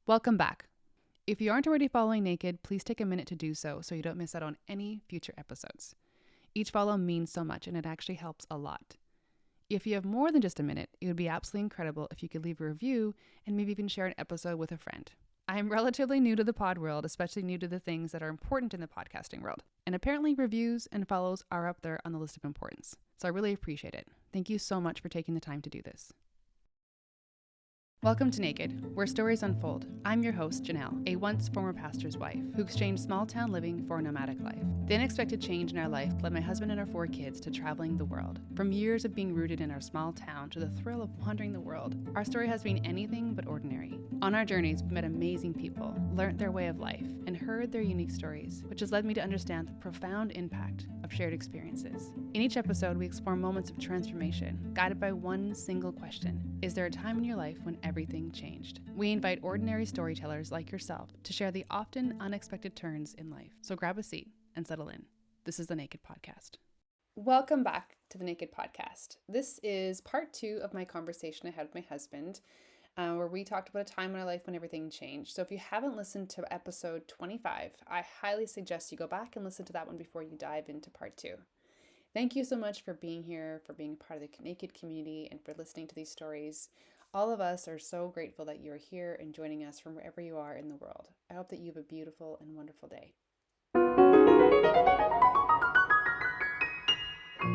Welcome back. If you aren't already following Naked, please take a minute to do so you don't miss out on any future episodes. Each follow means so much and it actually helps a lot. If you have more than just a minute, it would be absolutely incredible if you could leave a review and maybe even share an episode with a friend. I am relatively new to the pod world, especially new to the things that are important in the podcasting world. And apparently reviews and follows are up there on the list of importance. So I really appreciate it. Thank you so much for taking the time to do this. Welcome to Naked, where stories unfold. I'm your host, Janelle, a once former pastor's wife who exchanged small town living for a nomadic life. The unexpected change in our life led my husband and our 4 kids to traveling the world. From years of being rooted in our small town to the thrill of wandering the world, our story has been anything but ordinary. On our journeys, we've met amazing people, learnt their way of life, and heard their unique stories, which has led me to understand the profound impact of shared experiences. In each episode, we explore moments of transformation, guided by one single question: is there a time in your life when everything changed? We invite ordinary storytellers like yourself to share the often unexpected turns in life. So grab a seat and settle in. This is the Naked Podcast. Welcome back to the Naked Podcast. This is part 2 of my conversation I had with my husband, where we talked about a time in our life when everything changed. So if you haven't listened to episode 25, I highly suggest you go back and listen to that one before you dive into part 2. Thank you so much for being here, for being a part of the Naked community, and for listening to these stories. All of us are so grateful that you're here and joining us from wherever you are in the world. I hope that you have a beautiful and wonderful day.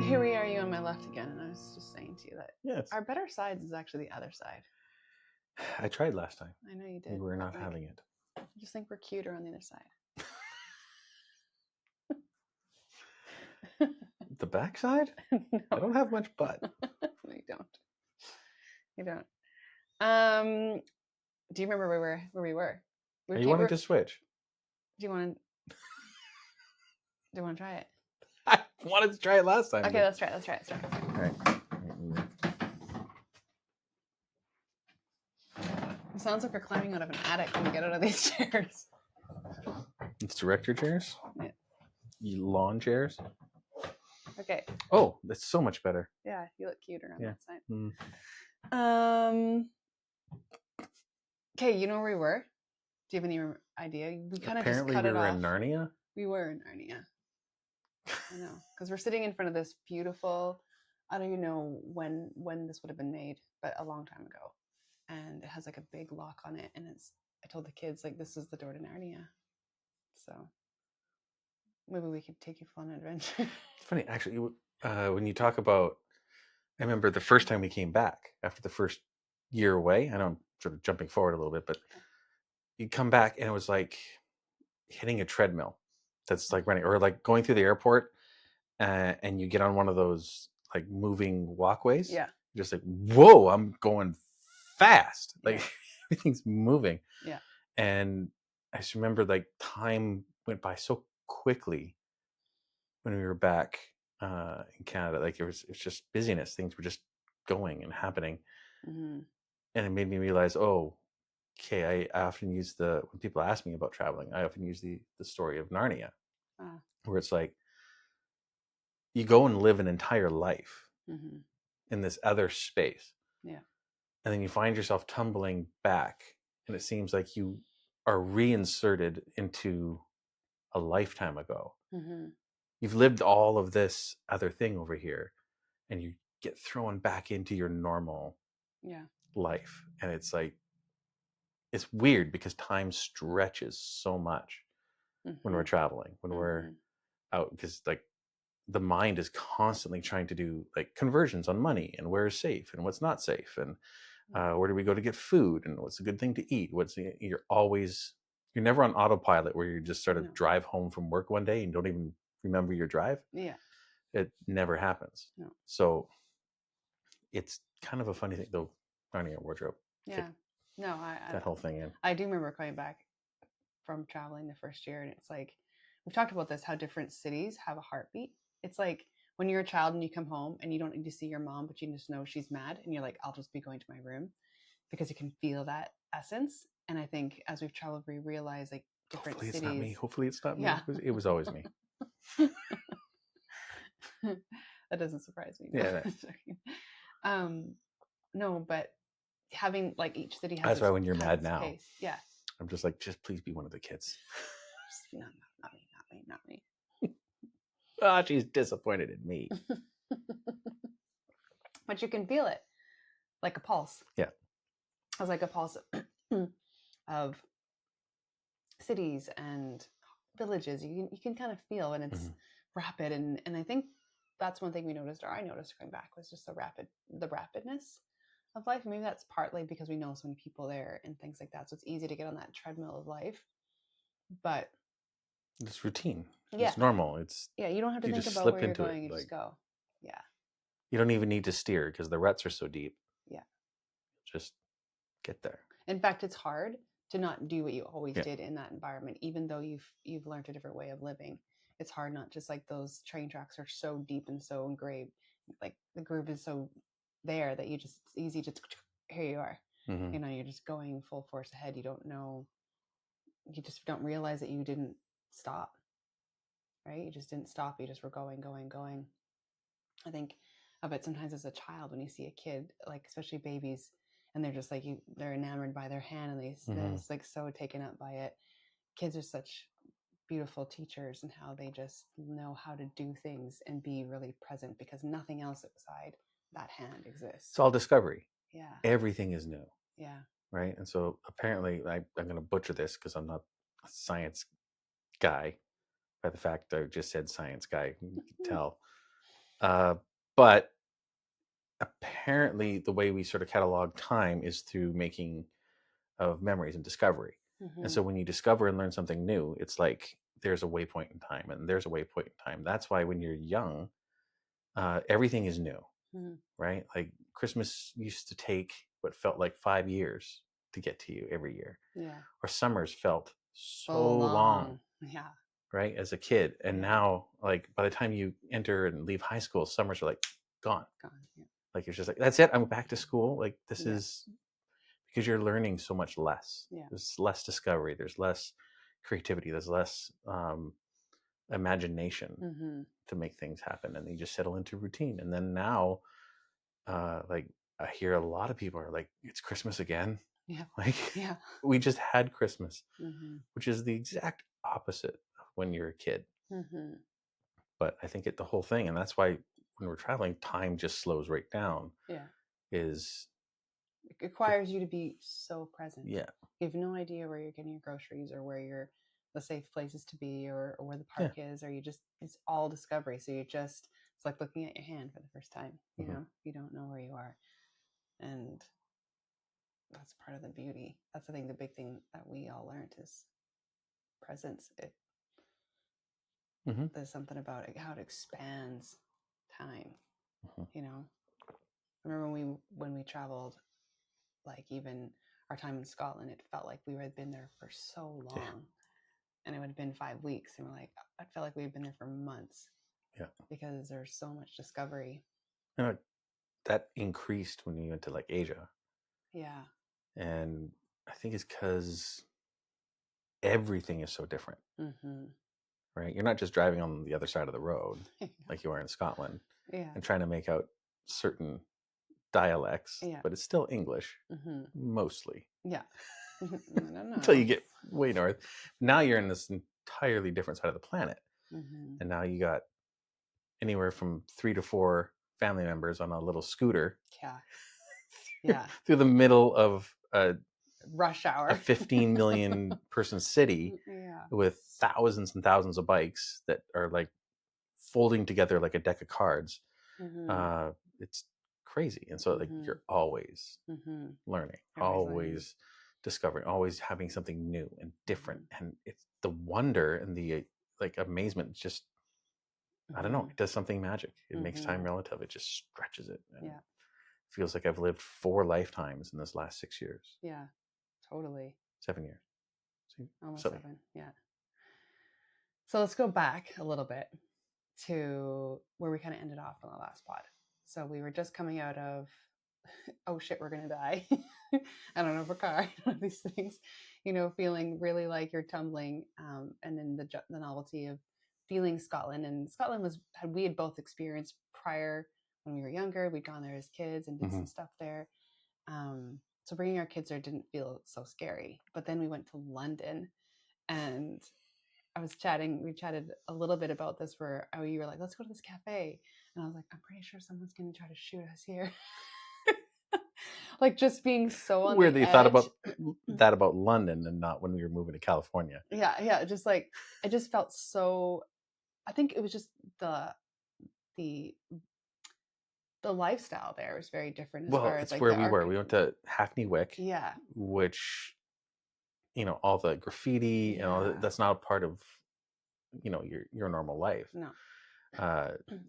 Here we are, you on my left again, and I was just saying to you that our better sides is actually the other side. I tried last time. I know you did. You were not having it. I just think we're cuter on the other side. The backside? No. I don't have much butt. No, you don't. You don't. Do you remember where we were? Are you wanting to switch? Do you want to try it? I wanted to try it last time. Okay, let's try it. All right. It sounds like we're climbing out of an attic when we get out of these chairs. It's director chairs? Yeah. Lawn chairs? Okay. Oh, that's so much better. Yeah, you look cuter on that side. Mm. Okay, you know where we were? Do you have any idea? We kind of just cut it off. Apparently we were in Narnia? We were in Narnia. I know, because we're sitting in front of this beautiful, I don't even know when this would have been made, but a long time ago. And it has like a big lock on it, and I told the kids, like, this is the door to Narnia. So maybe we could take you on an adventure. It's funny, actually, when you talk about, I remember the first time we came back after the first year away. I know I'm sort of jumping forward a little bit, but you come back and it was like hitting a treadmill that's like running, or like going through the airport and you get on one of those like moving walkways. Yeah. You're just like, whoa, I'm going fast. Like everything's moving. Yeah. And I just remember like time went by so quickly when we were back in Canada. Like it was just busyness. Things were just going and happening. Mm-hmm. And it made me realize, oh, okay, I often use when people ask me about traveling, I often use the story of Narnia, where it's like, you go and live an entire life in this other space. Yeah. And then you find yourself tumbling back, and it seems like you are reinserted into a lifetime ago. Mm-hmm. You've lived all of this other thing over here, and you get thrown back into your normal life. And it's like, it's weird because time stretches so much when we're traveling, when we're out, because like the mind is constantly trying to do like conversions on money and where is safe and what's not safe, and where do we go to get food, and what's a good thing to eat. You're never on autopilot where you just sort of drive home from work one day and don't even remember your drive. Yeah, it never happens. No. So it's kind of a funny thing though, Narnia wardrobe. Yeah. No, that whole thing in. I do remember coming back from traveling the first year, and it's like, we've talked about this, how different cities have a heartbeat. It's like when you're a child and you come home and you don't need to see your mom, but you just know she's mad, and you're like, I'll just be going to my room, because you can feel that essence. And I think as we've traveled, we realize like different cities. Hopefully it's not me. Yeah. It was always me. That doesn't surprise me. Yeah. No, but having like each city has. That's why when you're mad now. Pace. Yeah. I'm just like, just please be one of the kids. No, not me. Ah, she's disappointed in me. But you can feel it like a pulse. Yeah. It was like a pulse of cities and villages. You can kind of feel when it's rapid, and I think that's one thing we noticed, or I noticed coming back, was just the rapidness of life. Maybe that's partly because we know so many people there and things like that, so it's easy to get on that treadmill of life. But it's routine. Yeah. It's normal. It's you don't have to you think just about slip where you're into going. it. You just go. Yeah. You don't even need to steer because the ruts are so deep. Yeah. Just get there. In fact, it's hard to not do what you always Yeah. did in that environment, even though you've learned a different way of living. It's hard not, just like those train tracks are so deep and so engraved, like the groove is so there that it's easy to, here you are. Mm-hmm. You're just going full force ahead. You just don't realize that you didn't stop, right? You just didn't stop. You just were going. I think of it sometimes as a child when you see a kid, like especially babies, and they're just like they're enamored by their hand, and they're just like so taken up by it. Kids are such beautiful teachers, and how they just know how to do things and be really present, because nothing else outside that hand exists. It's all discovery. Yeah. Everything is new. Yeah. Right. And so apparently I'm going to butcher this because I'm not a science guy by the fact I just said science guy. You can tell. But apparently the way we sort of catalog time is through making of memories and discovery. And so when you discover and learn something new, it's like there's a waypoint in time and there's a waypoint in time. That's why when you're young, everything is new, right? Like Christmas used to take what felt like 5 years to get to you every year. Yeah. Or summers felt so long. Yeah. Right, as a kid. And now, like, by the time you enter and leave high school, summers are like gone. Yeah. Like, it's just like, that's it, I'm back to school. Like, this is because you're learning so much less. There's less discovery, there's less creativity, there's less imagination to make things happen, and you just settle into routine. And then now, like, I hear a lot of people are like, it's Christmas again. Like, we just had Christmas, which is the exact opposite of when you're a kid. But I think the whole thing, and that's why when we're traveling, time just slows right down. Is it requires you to be so present. Yeah. You have no idea where you're getting your groceries, or where the safe places to be, or where the park is, or it's all discovery. So it's like looking at your hand for the first time. You don't know where you are. And that's part of the beauty. That's, I think, the big thing that we all learned is presence. There's something about it, how it expands time. I remember when we traveled, like even our time in Scotland, it felt like we had been there for so long, and it would have been 5 weeks, and we're like, I felt like we had been there for months. Because there's so much discovery. And that increased when we went to like Asia. And I think it's because everything is so different. Right? You're not just driving on the other side of the road like you are in Scotland and trying to make out certain dialects, but it's still English, mostly. Until you get way north. Now you're in this entirely different side of the planet. And now you got anywhere from 3 to 4 family members on a little scooter. Through the middle of a rush hour, a 15 million person city with thousands and thousands of bikes that are like folding together like a deck of cards. It's crazy. And so like you're always learning, always discovering, always having something new and different. And it's the wonder and the like amazement, just I don't know, it does something magic. It makes time relative. It just stretches it. And feels like I've lived 4 lifetimes in this last 6 years. Totally. 7 years. Almost 7. So let's go back a little bit to where we kind of ended off on the last pod. So we were just coming out of, oh shit, we're gonna die. I don't know if a car, these things, feeling really like you're tumbling, and then the novelty of feeling Scotland. And Scotland we had both experienced prior when we were younger. We'd gone there as kids and did some stuff there. So bringing our kids there didn't feel so scary. But then we went to London, and we chatted a little bit about this where you were like, let's go to this cafe. And I was like, I'm pretty sure someone's going to try to shoot us here. Like just being so on Weird the that you edge. thought about that about London and not when we were moving to California. Yeah. Just like, I just felt so, I think it was just the lifestyle there was very different as far as it's like where we were. We went to Hackney Wick. Yeah. Which, all the graffiti and all that's not a part of, your normal life. No.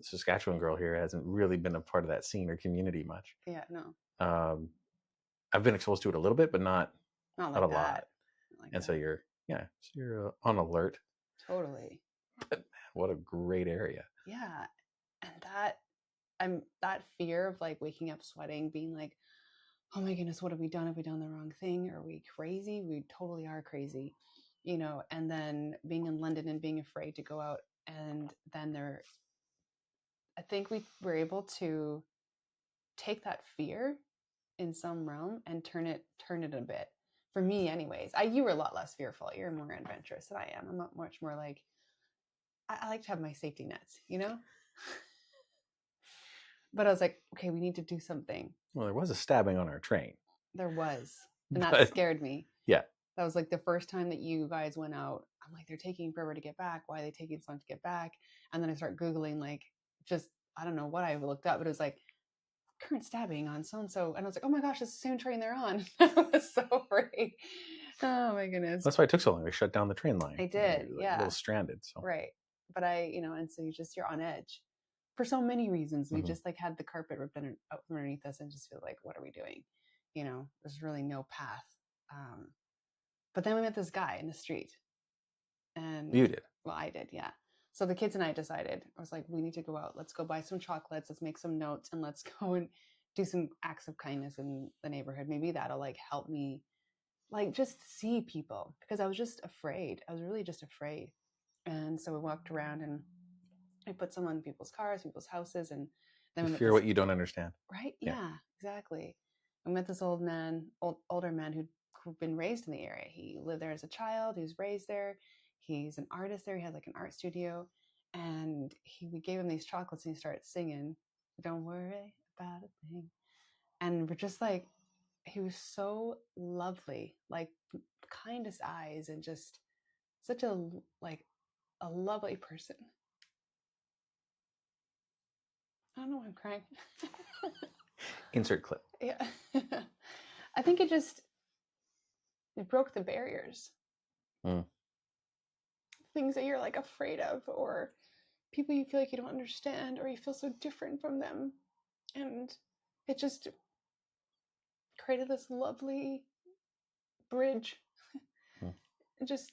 Saskatchewan girl here hasn't really been a part of that scene or community much. Yeah, no. I've been exposed to it a little bit, but not like a that. lot. Like and that. so you're on alert. Totally. But man, what a great area. Yeah. And that fear of like waking up sweating, being like, oh my goodness, what have we done? Have we done the wrong thing? Are we crazy? We totally are crazy, and then being in London and being afraid to go out. And then I think we were able to take that fear in some realm and turn it a bit. For me anyways, you were a lot less fearful. You're more adventurous than I am. I'm much more like, I like to have my safety nets, But I was like, okay, we need to do something. Well, there was a stabbing on our train. There was. And that scared me. Yeah. That was like the first time that you guys went out. I'm like, they're taking forever to get back. Why are they taking so long to get back? And then I start Googling, like, just, I don't know what I looked up, but it was like, current stabbing on so-and-so. And I was like, oh my gosh, it's the same train they're on. I was so afraid. Oh my goodness. That's why it took so long. They shut down the train line. They did, A little stranded. So. Right. But and so you're on edge for so many reasons. We just like had the carpet ripped out from underneath us and just feel like, what are we doing? There's really no path. But then we met this guy in the street. And you did. Well, I did, yeah. So the kids and I decided, I was like, we need to go out. Let's go buy some chocolates. Let's make some notes and let's go and do some acts of kindness in the neighborhood. Maybe that'll like help me like just see people, because I was just afraid. I was really just afraid. And so we walked around and I put some on people's cars, people's houses, and then we fear what you don't understand. Right? Yeah, exactly. I met this older man who'd been raised in the area. He lived there as a child. He was raised there. He's an artist there. He has like an art studio, and we gave him these chocolates, and he started singing, "Don't worry about a thing." And we're just like, he was so lovely, like kindest eyes, and just such a lovely person. I don't know why I'm crying. Insert clip. Yeah. I think it broke the barriers. Things that you're like afraid of, or people you feel like you don't understand, or you feel so different from them. And it just created this lovely bridge. Just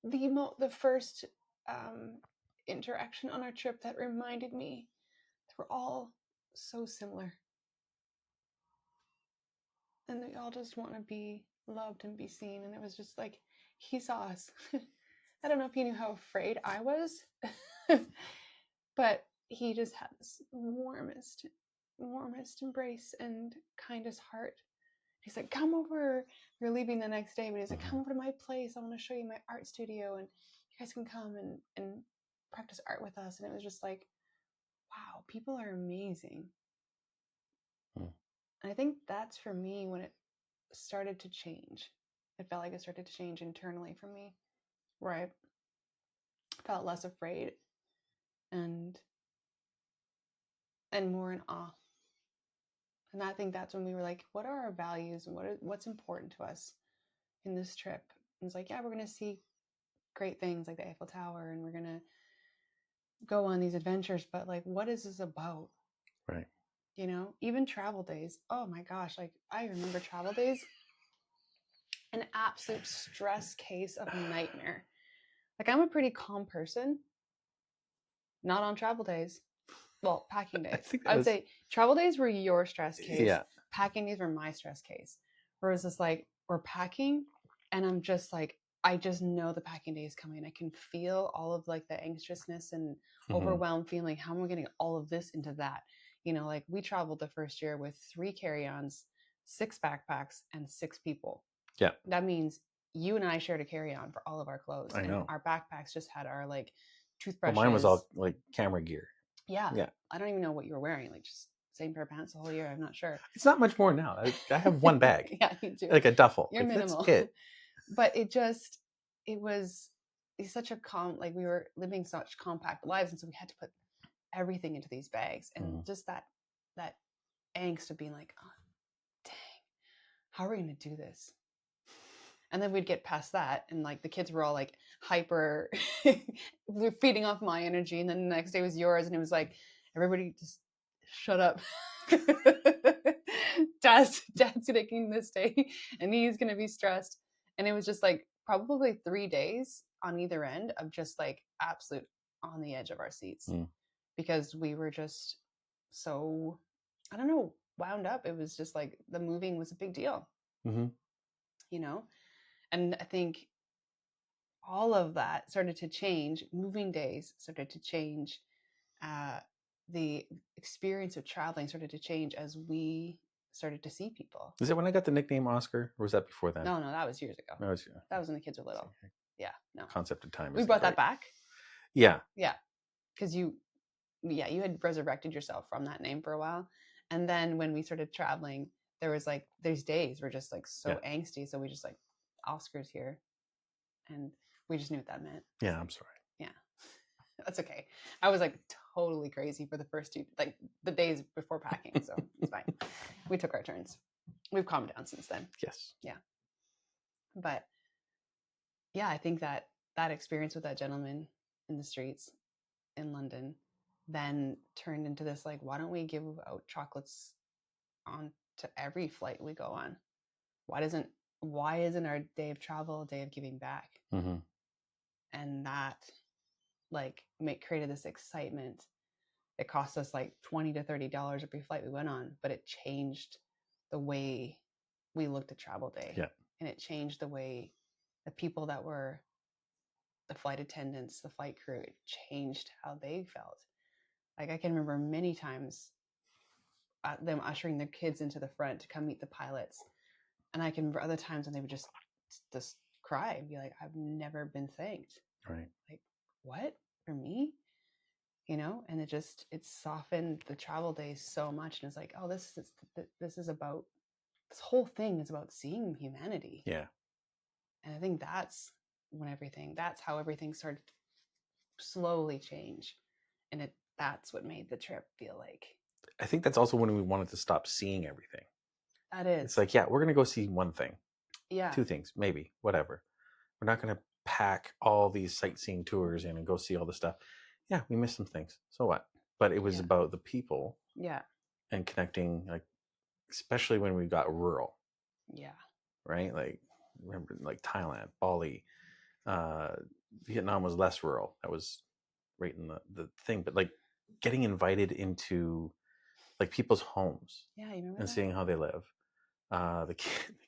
the first interaction on our trip that reminded me that we're all so similar. And we all just want to be loved and be seen. And it was just like, he saw us. I don't know if he knew how afraid I was, but he just had this warmest embrace and kindest heart. He's like, come over. We were leaving the next day, but he's like, come over to my place. I want to show you my art studio, and you guys can come and practice art with us. And it was just like, wow, people are amazing. And I think that's for me when it started to change. It felt like it started to change internally for me, where I felt less afraid and more in awe. And I think that's when we were like, what are our values and what's important to us in this trip? And it's like, yeah, we're going to see great things like the Eiffel Tower, and we're going to go on these adventures, but like, what is this about? Right. Even travel days. Oh my gosh. Like, I remember travel days, an absolute stress case of a nightmare. Like, I'm a pretty calm person, not on travel days. Well, packing days. I would say travel days were your stress case. Yeah. Packing days were my stress case. Whereas it's like, we're packing and I'm just like, I just know the packing day is coming. I can feel all of like the anxiousness and overwhelmed feeling. How am I getting all of this into that? Like, we traveled the first year with 3 carry-ons, 6 backpacks and 6 people. Yeah. That means you and I shared a carry-on for all of our clothes. I know. Our backpacks just had our like Well, toothbrushes. mine was all like camera gear. Yeah. Yeah. I don't even know what you were wearing. Like just same pair of pants the whole year. I'm not sure. It's not much more now. I have one bag. Yeah, you do. Like a duffel. You're like, minimal. That's it. But it's such a like we were living such compact lives, and so we had to put everything into these bags, and just that angst of being like, oh, dang, how are we going to do this? And then we'd get past that, and like the kids were all like hyper, they're feeding off my energy, and then the next day was yours, and it was like everybody just shut up. Dad's taking this day, and he's gonna be stressed. And it was just like probably 3 days on either end of just like absolute on the edge of our seats because we were just so, I don't know, wound up. It was just like the moving was a big deal, you know? And I think all of that started to change. Moving days started to change. The experience of traveling started to change as we started to see people. Is it when I got the nickname Oscar, or was that before that? No, that was years ago. That was when the kids were little. Yeah, no. Concept of time. We brought that back. Yeah. Yeah, because you had resurrected yourself from that name for a while, and then when we started traveling, there was like these days were just like so angsty, so we just like Oscar's here, and we just knew what that meant. Yeah, I'm sorry. Yeah, that's okay. I was like totally crazy for the first 2, like the days before packing, so it's fine. We took our turns. We've calmed down since then. Yes. Yeah. But yeah, I think that experience with that gentleman in the streets in London then turned into this like, why don't we give out chocolates on to every flight we go on? Why isn't our day of travel a day of giving back? And that like created this excitement. It cost us like $20 to $30 every flight we went on, but it changed the way we looked at travel day. Yeah. And it changed the way the people that were the flight attendants, the flight crew, it changed how they felt. Like I can remember many times them ushering their kids into the front to come meet the pilots. And I can remember other times when they would just cry and be like, I've never been thanked. Right. Like, what? For me? You know? And it softened the travel days so much. And it's like, oh, this is about, this whole thing is about seeing humanity. Yeah. And I think that's how everything started to slowly change. And that's what made the trip feel like. I think that's also when we wanted to stop seeing everything. That is. It's like, yeah, we're going to go see one thing. Yeah. 2 things, maybe, whatever. We're not going to pack all these sightseeing tours in and go see all the stuff. Yeah, we missed some things. So what? But it was about the people. Yeah. And connecting, like, especially when we got rural. Yeah. Right? Like, remember, like Thailand, Bali, Vietnam was less rural. That was right in the thing. But like getting invited into like people's homes. Yeah, you remember and that? Seeing how they live. The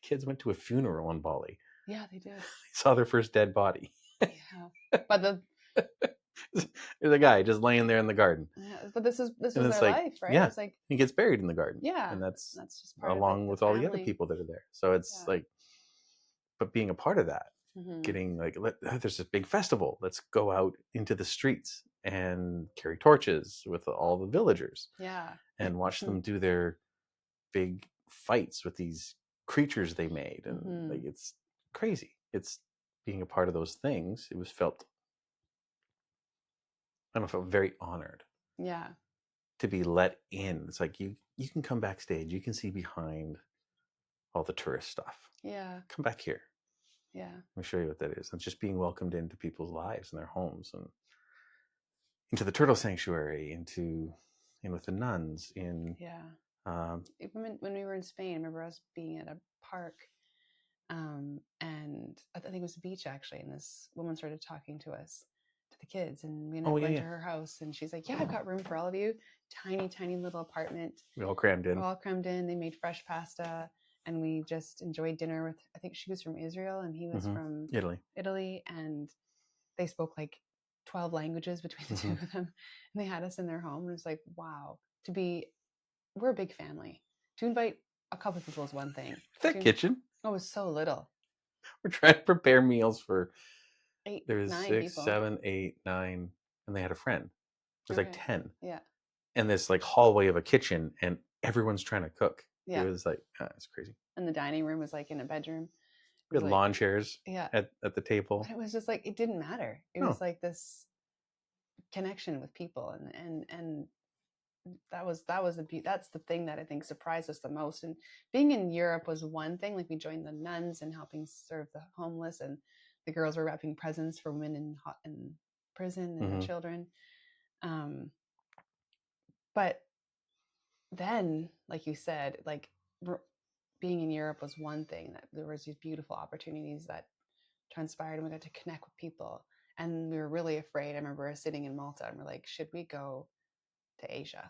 kids went to a funeral in Bali. Yeah, they did. They saw their first dead body. Yeah, but there's a guy just laying there in the garden. Yeah, but this was their life, right? Yeah, it's like he gets buried in the garden. Yeah, and that's just part along of it, with all the other people that are there. So it's like, but being a part of that, getting like, there's this big festival. Let's go out into the streets and carry torches with all the villagers. Yeah, and watch them do their big fights with these creatures they made, and like it's crazy. It's being a part of those things. It was felt, I felt very honored. Yeah, to be let in. It's like you can come backstage. You can see behind all the tourist stuff. Yeah, come back here. Yeah, let me show you what that is. It's just being welcomed into people's lives and their homes, and into the turtle sanctuary, into with the nuns in. Yeah. Even when we were in Spain, I remember us being at a park, and I think it was a beach actually, and this woman started talking to us, to the kids, and we went to her house, and she's like, yeah, I've got room for all of you. Tiny little apartment. We all crammed in. They made fresh pasta, and we just enjoyed dinner with, I think she was from Israel and he was from Italy, and they spoke like 12 languages between the two of them, and they had us in their home, and it was like, wow, we're a big family. To invite a couple of people is one thing. That kitchen. Oh, it was so little. We're trying to prepare meals for 8, there was 9 6, people. 7, 8, 9, and they had a friend. There's like 10. Yeah. And this like hallway of a kitchen, and everyone's trying to cook. Yeah. It was like, it's crazy. And the dining room was like in a bedroom. We had lawn chairs at the table. But it was just like, it didn't matter. It was like this connection with people. And that's the thing that I think surprised us the most. And being in Europe was one thing. Like we joined the nuns and helping serve the homeless, and the girls were wrapping presents for women in prison and their children. But then, like you said, like being in Europe was one thing. That there was these beautiful opportunities that transpired, and we got to connect with people. And we were really afraid. I remember sitting in Malta and we're like, should we go to Asia?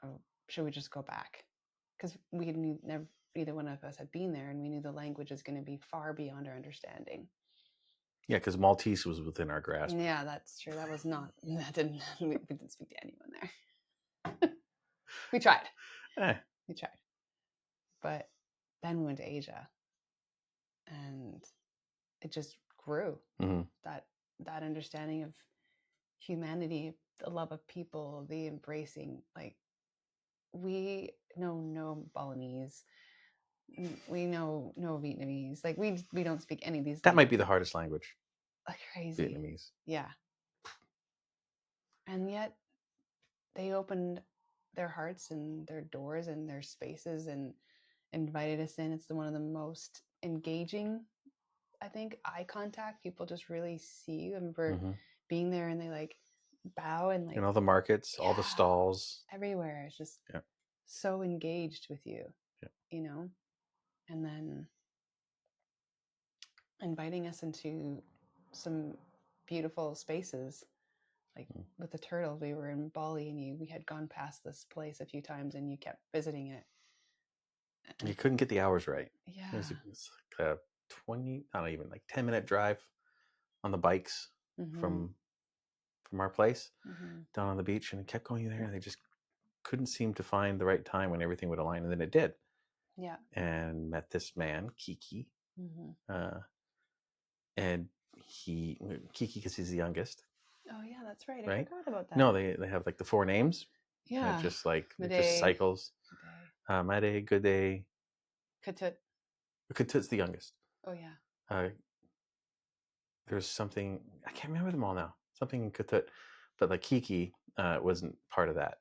Or should we just go back? Because we knew neither one of us had been there, and we knew the language is going to be far beyond our understanding. Yeah, because Maltese was within our grasp. Yeah, that's true. That was not. We didn't speak to anyone there. We tried. We tried. But then we went to Asia, and it just grew. That understanding of humanity, the love of people, the embracing. Like, we know no Balinese, we know no Vietnamese. Like we don't speak any of these. That might be the hardest language. Crazy. Vietnamese. Yeah. And yet they opened their hearts and their doors and their spaces and invited us in. It's one of the most engaging, I think, eye contact. People just really see you. I remember being there, and they like bow and like in all the markets, all the stalls, everywhere. It's just so engaged with you, you know. And then inviting us into some beautiful spaces, like with the turtle. We were in Bali, and we had gone past this place a few times, and you kept visiting it. And you couldn't get the hours right. Yeah, it was like a 20, not even like 10-minute drive on the bikes from our place down on the beach, and it kept going there, and they just couldn't seem to find the right time when everything would align, and then it did. Yeah. And met this man, Kiki. And Kiki, because he's the youngest. Oh yeah, that's right. I forgot about that. No, they have like the 4 names. Yeah. It just cycles. Made, Good Day. Katut. Katut's the youngest. Oh yeah. There's something, I can't remember them all now. Something in Katut, but like Kiki wasn't part of that.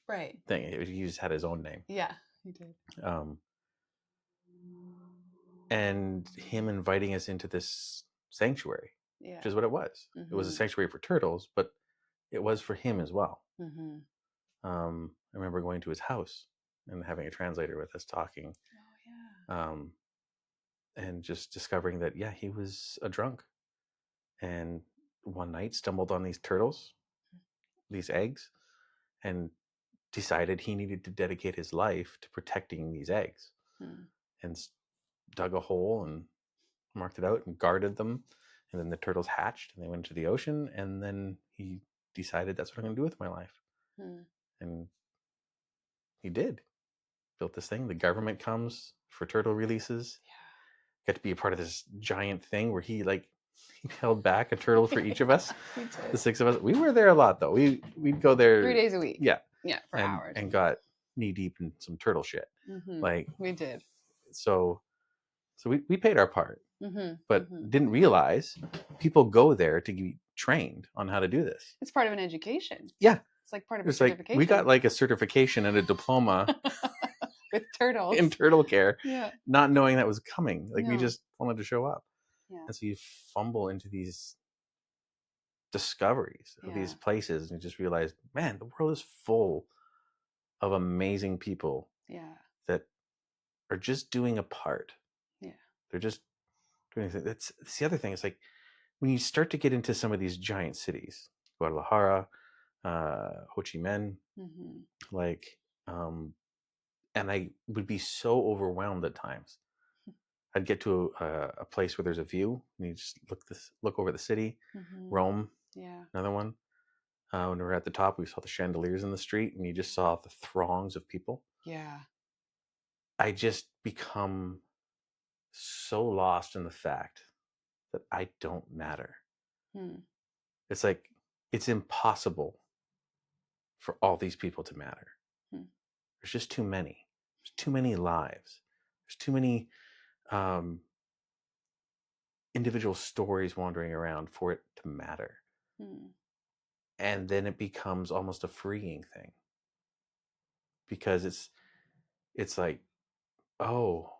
Right. Thing. He just had his own name. Yeah, he did. And him inviting us into this sanctuary, which is what it was. It was a sanctuary for turtles, but it was for him as well. I remember going to his house and having a translator with us talking. And just discovering that, he was a drunk. And one night stumbled on these turtles, these eggs, and decided he needed to dedicate his life to protecting these eggs. And dug a hole and marked it out and guarded them. And then the turtles hatched and they went to the ocean. And then he decided, that's what I'm going to do with my life. And he did. Built this thing. The government comes for turtle releases. Got to be a part of this giant thing where he held back a turtle for each of us. The 6 of us. We were there a lot though. We'd go there 3 days a week. Yeah. Yeah, for hours. And got knee deep in some turtle shit. We did. So we paid our part, but didn't realize people go there to be trained on how to do this. It's part of an education. Yeah. It's like part of a certification. We got like a certification and a diploma with turtles in turtle care, yeah, not knowing that was coming. We just wanted to show up. Yeah. And so you fumble into these discoveries of these places, and you just realize, man, the world is full of amazing people that are just doing a part. Yeah. They're just doing anything. That's the other thing. It's like when you start to get into some of these giant cities, Guadalajara, Ho Chi Minh, and I would be so overwhelmed at times. I'd get to a place where there's a view, and you just look over the city. Rome, another one. When we were at the top, we saw the chandeliers in the street, and you just saw the throngs of people. Yeah. I just become so lost in the fact that I don't matter. It's like, it's impossible for all these people to matter. There's just too many. There's too many lives. There's too many individual stories wandering around for it to matter. And then it becomes almost a freeing thing, because it's like, oh,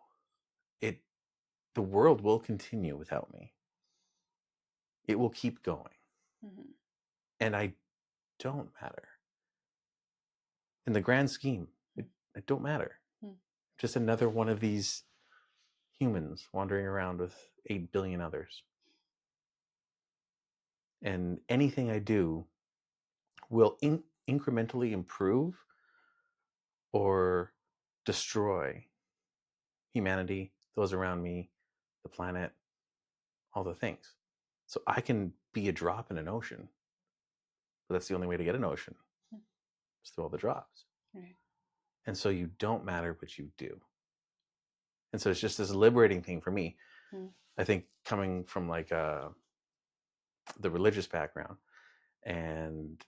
the world will continue without me. It will keep going. And I don't matter. In the grand scheme, I don't matter. Just another one of these humans wandering around with 8 billion others. And anything I do will incrementally improve or destroy humanity, those around me, the planet, all the things. So I can be a drop in an ocean, but that's the only way to get an ocean, is through all the drops. Right. And so you don't matter, but you do. And so it's just this liberating thing for me. I think, coming from like the religious background and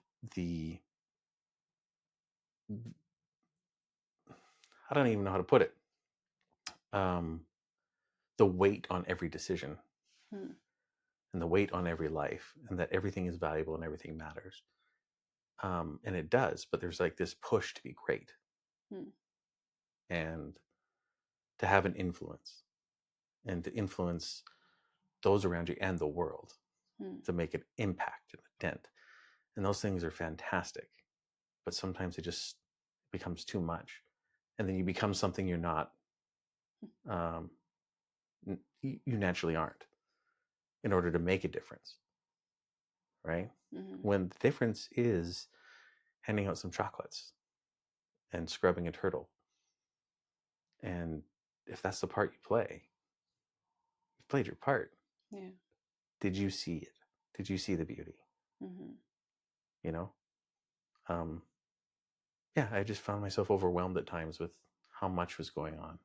I don't even know how to put it, the weight on every decision and the weight on every life, and that everything is valuable and everything matters. And it does, but there's like this push to be great and to have an influence and to influence those around you and the world, to make an impact and a dent. And those things are fantastic, but sometimes it just becomes too much. And then you become something you're not, you naturally aren't, in order to make a difference. Right? When the difference is handing out some chocolates and scrubbing a turtle. And if that's the part you play, you've played your part. Yeah. Did you see it? Did you see the beauty? You know? Yeah, I just found myself overwhelmed at times with how much was going on,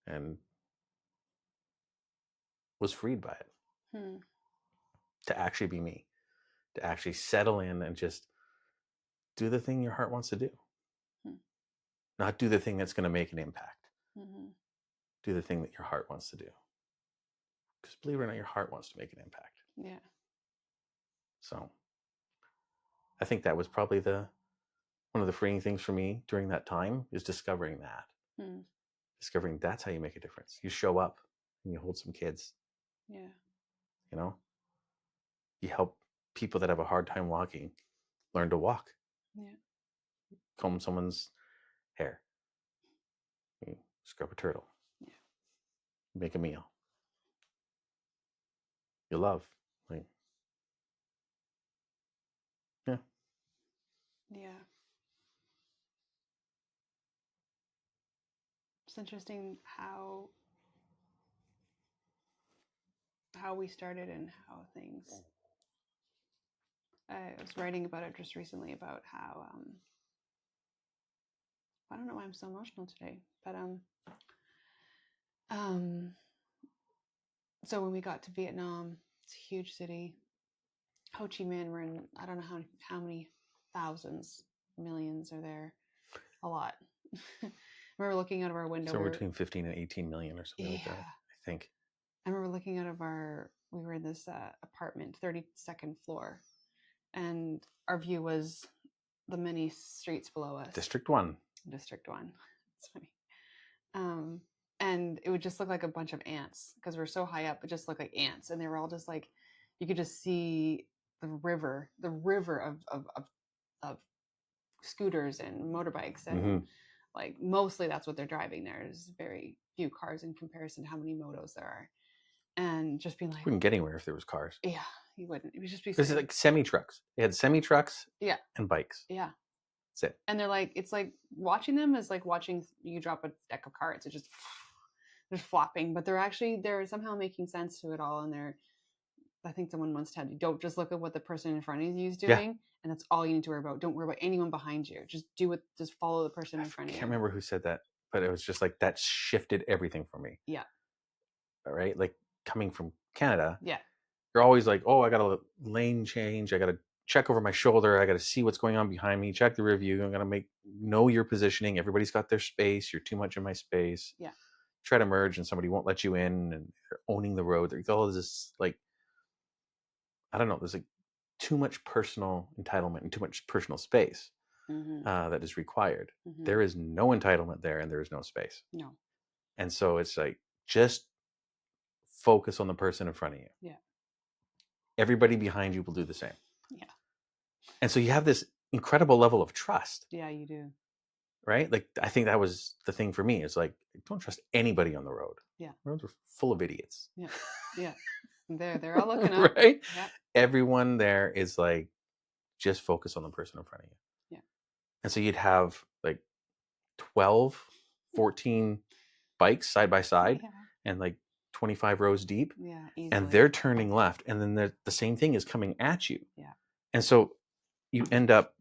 and was freed by it. To actually be me, to actually settle in and just do the thing your heart wants to do. Not do the thing that's going to make an impact. Do the thing that your heart wants to do. Because believe it or not, your heart wants to make an impact. Yeah. So I think that was probably one of the freeing things for me during that time, is discovering that. Discovering that's how you make a difference. You show up and you hold some kids. Yeah. You know? You help people that have a hard time walking learn to walk. Yeah. Comb someone's hair. You scrub a turtle. Yeah. Make a meal. You love. Like, yeah. Yeah. It's interesting how we started and how things. I was writing about it just recently, about how I don't know why I'm so emotional today, but so when we got to Vietnam, it's a huge city. Ho Chi Minh, we're in, I don't know how many thousands, millions are there. A lot. I remember looking out of our window. Somewhere between 15 and 18 million or something like that, I think. I remember looking out of we were in this apartment, 32nd floor, and our view was the many streets below us. District 1. It's funny. And it would just look like a bunch of ants, because we're so high up. It just looked like ants, and they were all just like, you could just see the river of scooters and motorbikes, and like mostly that's what they're driving. There's very few cars in comparison to how many motos there are. And just being like, you wouldn't get anywhere if there was cars. Yeah, you wouldn't. It would just be. This is like semi trucks. They had semi trucks. Yeah. And bikes. Yeah. That's it. And they're like, it's like watching them is like watching you drop a deck of cards. It's just they're flopping, but they're somehow making sense to it all. And I think someone once said, don't just look at what the person in front of you is doing, and that's all you need to worry about. Don't worry about anyone behind you. Just follow the person in front of you. I can't remember who said that. but it was just like that shifted everything for me. Yeah. All right. Like coming from Canada. Yeah. You're always like, oh, I got a lane change. I got to check over my shoulder. I got to see what's going on behind me. Check the review. I'm going to know your positioning. Everybody's got their space. You're too much in my space. Yeah. Try to merge and somebody won't let you in, and you're owning the road. There's all this, like, I don't know. There's like too much personal entitlement and too much personal space that is required. There is no entitlement there, and there is no space. No. And so it's like, just focus on the person in front of you. Yeah. Everybody behind you will do the same. Yeah. And so you have this incredible level of trust. Yeah, you do. Right? Like, I think that was the thing for me. It's like, don't trust anybody on the road. Yeah. Roads are full of idiots. Yeah. Yeah. They're all looking up. Right? Yeah. Everyone there is like, just focus on the person in front of you. Yeah. And so you'd have like 12, 14 bikes side by side, and like 25 rows deep. Yeah. Easily. And they're turning left. And then the same thing is coming at you. Yeah. And so you end up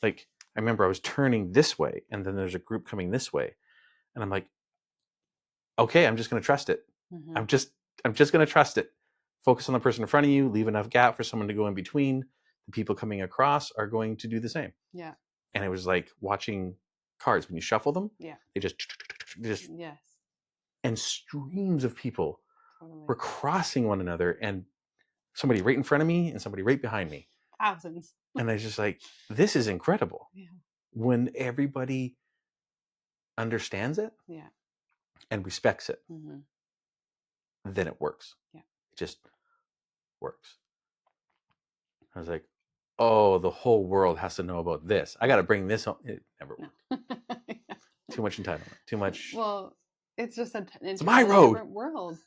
like, I remember I was turning this way, and then there's a group coming this way. And I'm like, okay, I'm just going to trust it. I'm just going to trust it. Focus on the person in front of you, leave enough gap for someone to go in between. The people coming across are going to do the same. Yeah. And it was like watching cards. When you shuffle them, yeah, they just yes, and streams of people were crossing one another, and somebody right in front of me and somebody right behind me. Thousands. And I was just like, this is incredible. Yeah. When everybody understands it, Yeah, and respects it, then it works. Yeah. It just works. I was like, oh, the whole world has to know about this. I got to bring this home. It never worked. Yeah. Too much entitlement. Too much. Well, it's just it's my road. Different world,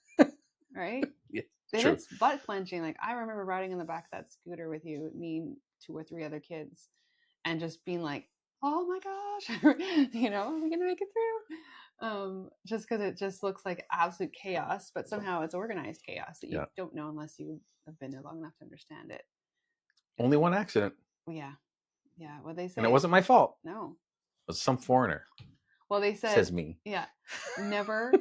right? Yeah, and true. It's butt clenching. Like, I remember riding in the back of that scooter with you, me, 2 or 3 other kids, and just being like, oh my gosh, are we gonna make it through? Just because it just looks like absolute chaos, but somehow it's organized chaos that you don't know unless you have been there long enough to understand it. Only one accident. Yeah. What they say, and it wasn't my fault. No, it was some foreigner. Well, they said, says me. Yeah, never.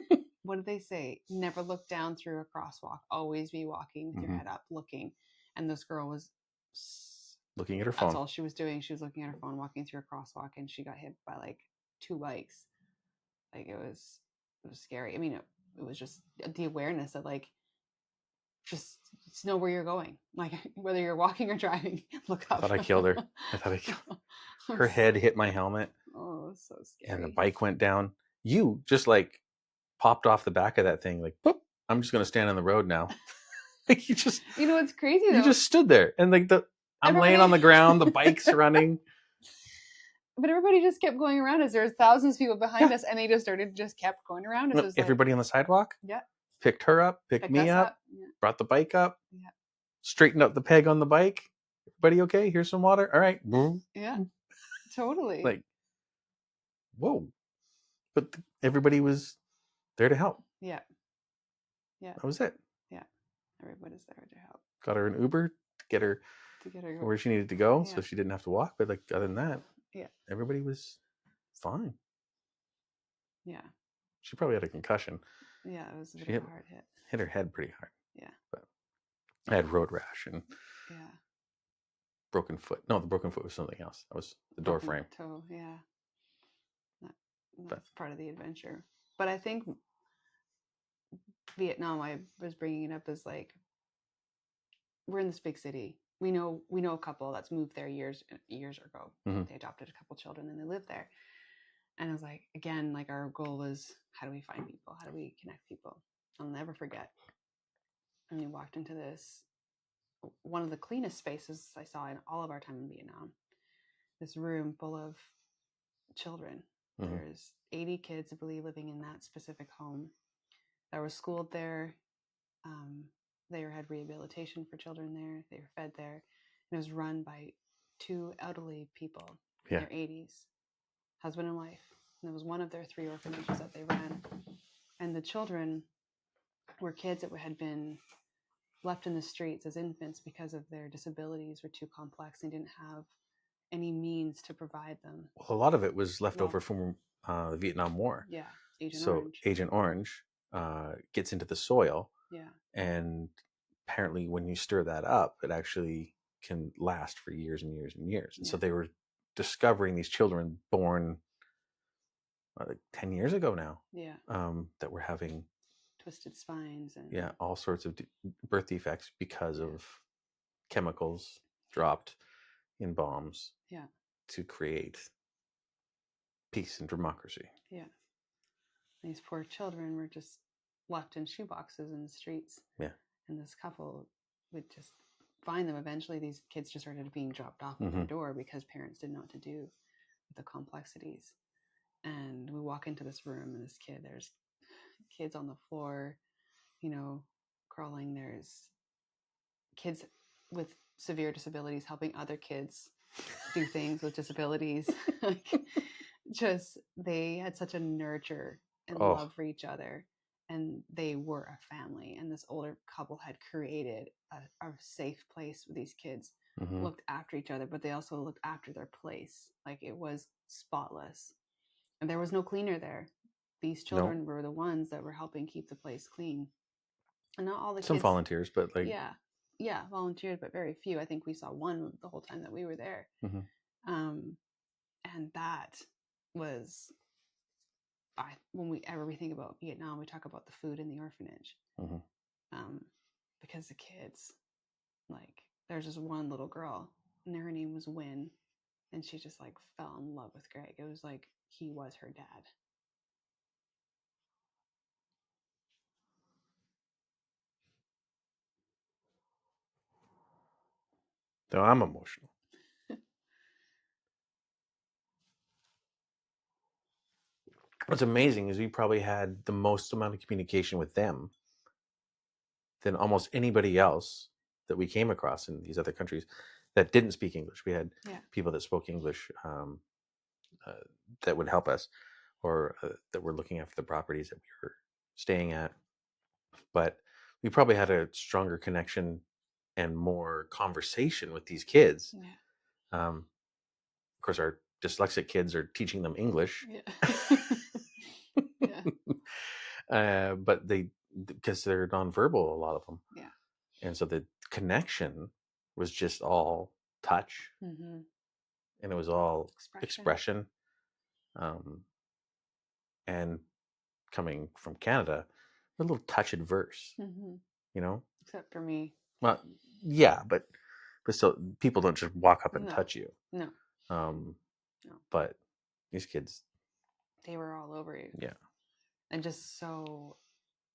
What did they say? Never look down through a crosswalk. Always be walking with your head up, looking. And this girl was looking at her phone. That's all she was doing. She was looking at her phone, walking through a crosswalk, and she got hit by like 2 bikes. Like, it was scary. I mean, it was just the awareness of like, just know where you're going. Like, whether you're walking or driving, look up. I thought I killed her. Her head hit my helmet. Oh, so scary. And the bike went down. You just like popped off the back of that thing, like, boop, I'm just going to stand on the road now. Like, you just, what's crazy though? You just stood there, and like I'm laying on the ground, the bike's running. But everybody just kept going around us. There was thousands of people behind us, and they just kept going around us. Everybody on the sidewalk. Yeah. Picked her up, picked me up, brought the bike up, straightened up the peg on the bike. Everybody okay? Here's some water. All right. Yeah, totally. Like, whoa. But everybody was there to help. Yeah. That was it. Yeah. Everybody's there to help. Got her an Uber to get her where she needed to go, so she didn't have to walk. But like, other than that, everybody was fine. Yeah. She probably had a concussion. Yeah, it was a bit of a hard hit. Hit her head pretty hard. Yeah. But I had road rash and broken foot. No, the broken foot was something else. That was the door frame. Toe, yeah. That's part of the adventure. But I think Vietnam, I was bringing it up as like, we're in this big city. We know a couple that's moved there years ago. They adopted a couple children and they live there. And I was like, again, like, our goal was, how do we find people? How do we connect people? I'll never forget. And we walked into one of the cleanest spaces I saw in all of our time in Vietnam. This room full of children. There's 80 kids, I believe, living in that specific home that were schooled there. They had rehabilitation for children there. They were fed there. And it was run by 2 elderly people in their 80s, husband and wife. And it was one of their 3 orphanages that they ran. And the children were kids that had been left in the streets as infants because of their disabilities were too complex. They didn't have any means to provide them. Well, a lot of it was left over from the Vietnam War. Yeah, Agent So Orange. Agent Orange gets into the soil, Yeah, and apparently when you stir that up, it actually can last for years and years and years. And so yeah, they were discovering these children born like 10 years ago now, yeah. that were having Twisted spines and all sorts of birth defects because Yeah. of chemicals dropped in bombs yeah, to create peace and democracy. yeah. These poor children were just left in shoeboxes in the streets. Yeah. And this couple would just find them. Eventually, these kids just started being dropped off at their door because parents didn't know what to do with the complexities. And we walk into this room, and there's kids on the floor, crawling. There's kids with severe disabilities helping other kids do things with disabilities. Just they had such a nurture and love for each other, and they were a family. And this older couple had created a safe place where these kids looked after each other, but they also looked after their place. Like, it was spotless, and there was no cleaner there. These children were the ones that were helping keep the place clean, and not all the Some kids. volunteers, but like Yeah, volunteered, but very few. I think we saw one the whole time that we were there. And that was, when we think about Vietnam, we talk about the food in the orphanage. Because the kids, like, there's this one little girl, and her name was Win, and she just like fell in love with Gregg. It was like he was her dad. So I'm emotional. What's amazing is we probably had the most amount of communication with them than almost anybody else that we came across in these other countries that didn't speak English. We had people that spoke English that would help us, or that were looking after the properties that we were staying at. But we probably had a stronger connection and more conversation with these kids. Of course, our dyslexic kids are teaching them English. But because they're nonverbal, a lot of them. And so the connection was just all touch, and it was all expression. And coming from Canada, a little touch adverse, Except for me. Well, yeah, but still, people don't just walk up and touch you. No. No. But these kids, they were all over you. Yeah. And just so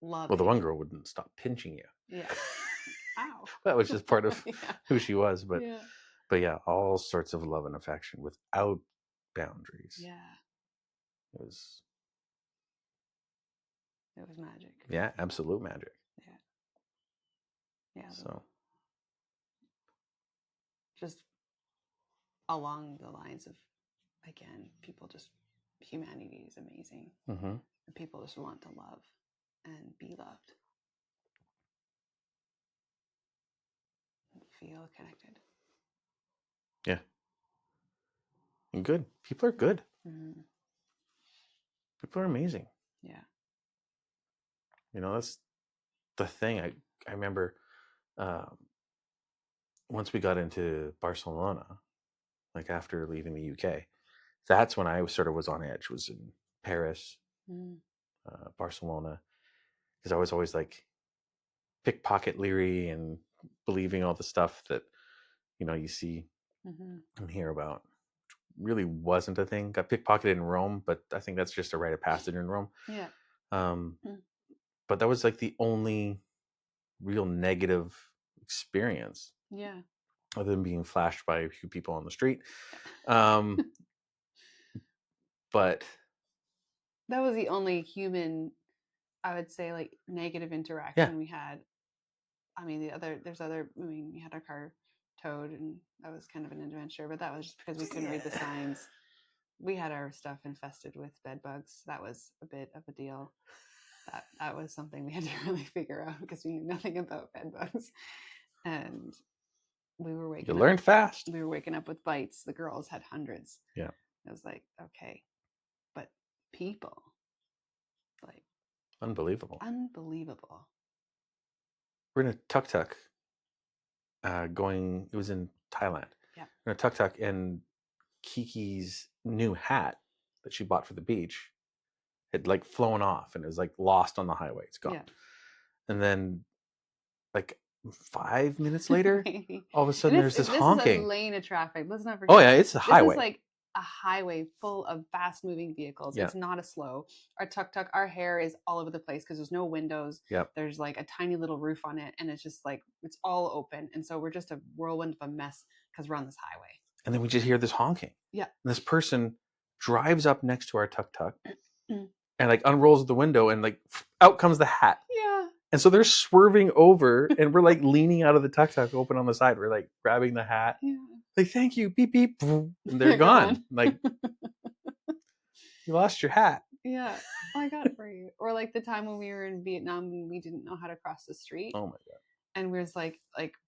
loving. Well, the one girl wouldn't stop pinching you. Yeah. Ow. That was just part of who she was. But yeah, all sorts of love and affection without boundaries. Yeah. It was magic. Yeah, absolute magic. Yeah. So just along the lines of, again, humanity is amazing. And people just want to love and be loved. And feel connected. Yeah. And good. People are good. People are amazing. Yeah. That's the thing. I remember once we got into Barcelona, like after leaving the UK, that's when I sort of was on edge. Was in Paris, Barcelona, because I was always like pickpocket leery and believing all the stuff that you see and hear about. Really wasn't a thing. Got pickpocketed in Rome, but I think that's just a rite of passage in Rome. Yeah. But that was like the only real negative experience. Yeah. Other than being flashed by a few people on the street. But that was the only human, I would say, like, negative interaction we had. I mean, we had our car towed, and that was kind of an adventure, but that was just because we couldn't read the signs. We had our stuff infested with bed bugs. That was a bit of a deal. That was something we had to really figure out because we knew nothing about bed bugs. And we were waking up. You learned fast. We were waking up with bites. The girls had hundreds. Yeah. I was like, okay. But people. Like, unbelievable. We're in a tuk-tuk it was in Thailand. Yeah. We're in a tuk-tuk, and Kiki's new hat that she bought for the beach had like flown off and it was like lost on the highway. It's gone. Yeah. And then like 5 minutes later, all of a sudden there's this This honking. is a lane of traffic. Let's not forget. Oh yeah, it's a highway. This is like a highway full of fast moving vehicles. Yeah. It's not a slow. Our tuk-tuk, our hair is all over the place because there's no windows. Yep. There's like a tiny little roof on it, and it's just like it's all open. And so we're just a whirlwind of a mess because we're on this highway. And then we just hear this honking. Yeah. And this person drives up next to our tuk-tuk and like unrolls the window, and like out comes the hat. Yeah. And so they're swerving over, and we're like leaning out of the tuk-tuk open on the side. We're like grabbing the hat. Yeah. Like, thank you, beep, beep. And they're gone. Like, you lost your hat. Yeah. I got it for you. Or like the time when we were in Vietnam and we didn't know how to cross the street. Oh my God. And we was like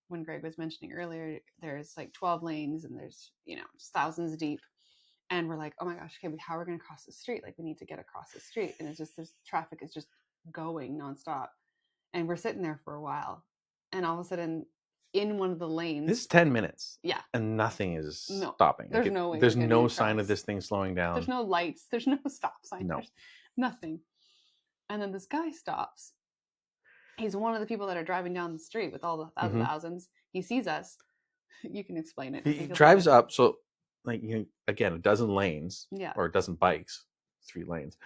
when Gregg was mentioning earlier, there's like 12 lanes and there's, thousands deep. And we're like, oh my gosh, okay, how are we going to cross the street? Like, we need to get across the street. And it's just, there's traffic is just going nonstop. And we're sitting there for a while. And all of a sudden, in one of the lanes. This is 10 minutes. Yeah. And nothing is stopping. There's no way. There's no sign of this thing slowing down. There's no lights. There's no stop sign. No. There's nothing. And then this guy stops. He's one of the people that are driving down the street with all the thousands. He sees us. You can explain it. He drives up. So, like, again, a dozen lanes. Yeah. Or a dozen bikes. 3 lanes.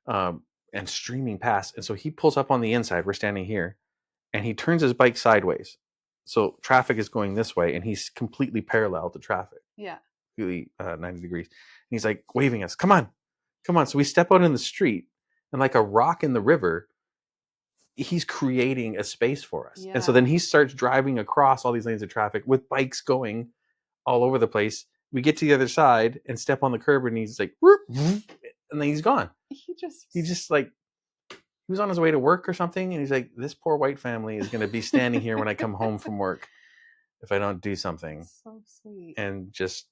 And streaming past. And so he pulls up on the inside. We're standing here. And he turns his bike sideways. So traffic is going this way. And he's completely parallel to traffic. Yeah. Completely 90 degrees. And he's like waving us. Come on. Come on. So we step out in the street. And like a rock in the river, he's creating a space for us. Yeah. And so then he starts driving across all these lanes of traffic with bikes going all over the place. We get to the other side and step on the curb, and he's like, whoop, and then he's gone. He just like, he was on his way to work or something. And he's like, this poor white family is going to be standing here when I come home from work if I don't do something. So sweet. And just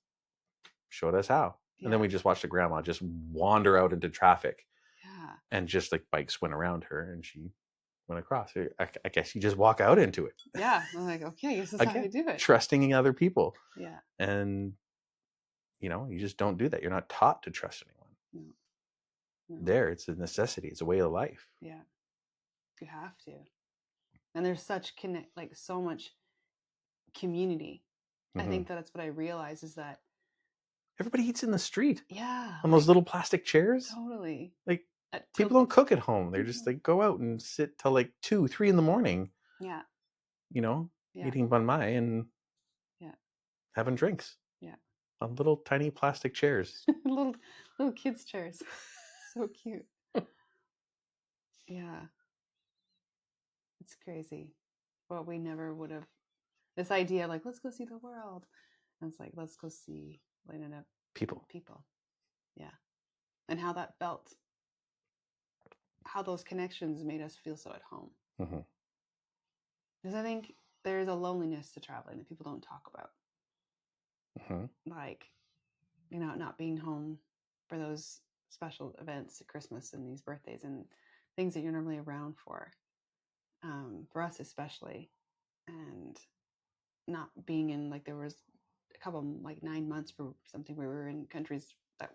showed us how. Yeah. And then we just watched a grandma just wander out into traffic. Yeah. And just like bikes went around her, and she went across. I guess you just walk out into it. Yeah. I'm like, okay, this is how you do it. Trusting in other people. Yeah. And, you just don't do that. You're not taught to trust anyone. No. It's a necessity. It's a way of life. Yeah. You have to. And there's such so much community. Mm-hmm. I think that's what I realize is that everybody eats in the street. Yeah. On those little plastic chairs. Totally. Like, people don't cook at home. They're just like go out and sit till like 2, 3 in the morning. Yeah. Eating banh mai and having drinks. Yeah. On little tiny plastic chairs. little kids' chairs. So cute. Yeah. It's crazy. Well, we never would have this idea like, let's go see the world. And it's like, let's go see people. Yeah. And how that felt. How those connections made us feel so at home. Mm-hmm. Because I think there's a loneliness to traveling that people don't talk about. Mm-hmm. Like, not being home for those special events at Christmas and these birthdays and things that you're normally around for us especially. And not being in, like, there was a couple, like 9 months for something where we were in countries that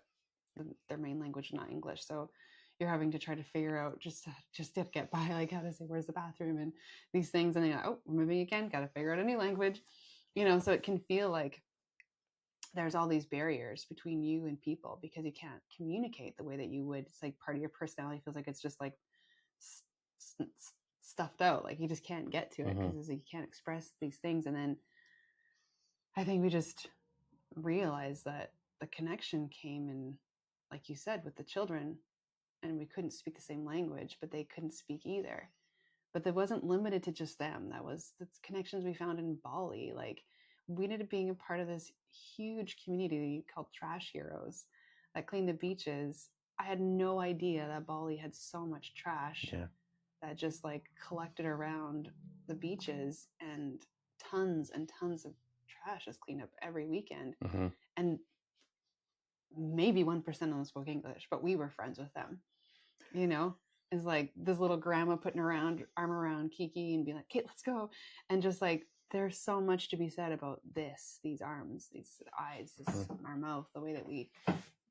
their main language is not English. So you're having to try to figure out just to get by, like how to say, where's the bathroom and these things. And then we're moving again, got to figure out a new language, so it can feel like there's all these barriers between you and people because you can't communicate the way that you would. It's like part of your personality feels like it's just like stuffed out. Like you just can't get to it because you can't express these things. And then I think we just realized that the connection came in, like you said, with the children. And we couldn't speak the same language, but they couldn't speak either. But that wasn't limited to just them. That was the connections we found in Bali. Like, we ended up being a part of this huge community called Trash Heroes that cleaned the beaches. I had no idea that Bali had so much trash that just like collected around the beaches, and tons of trash is cleaned up every weekend. Mm-hmm. And maybe 1% of them spoke English, but we were friends with them. You know, is like this little grandma putting arm around Kiki and being like, "Okay, let's go," and just like there's so much to be said about these arms, these eyes, our mouth, the way that we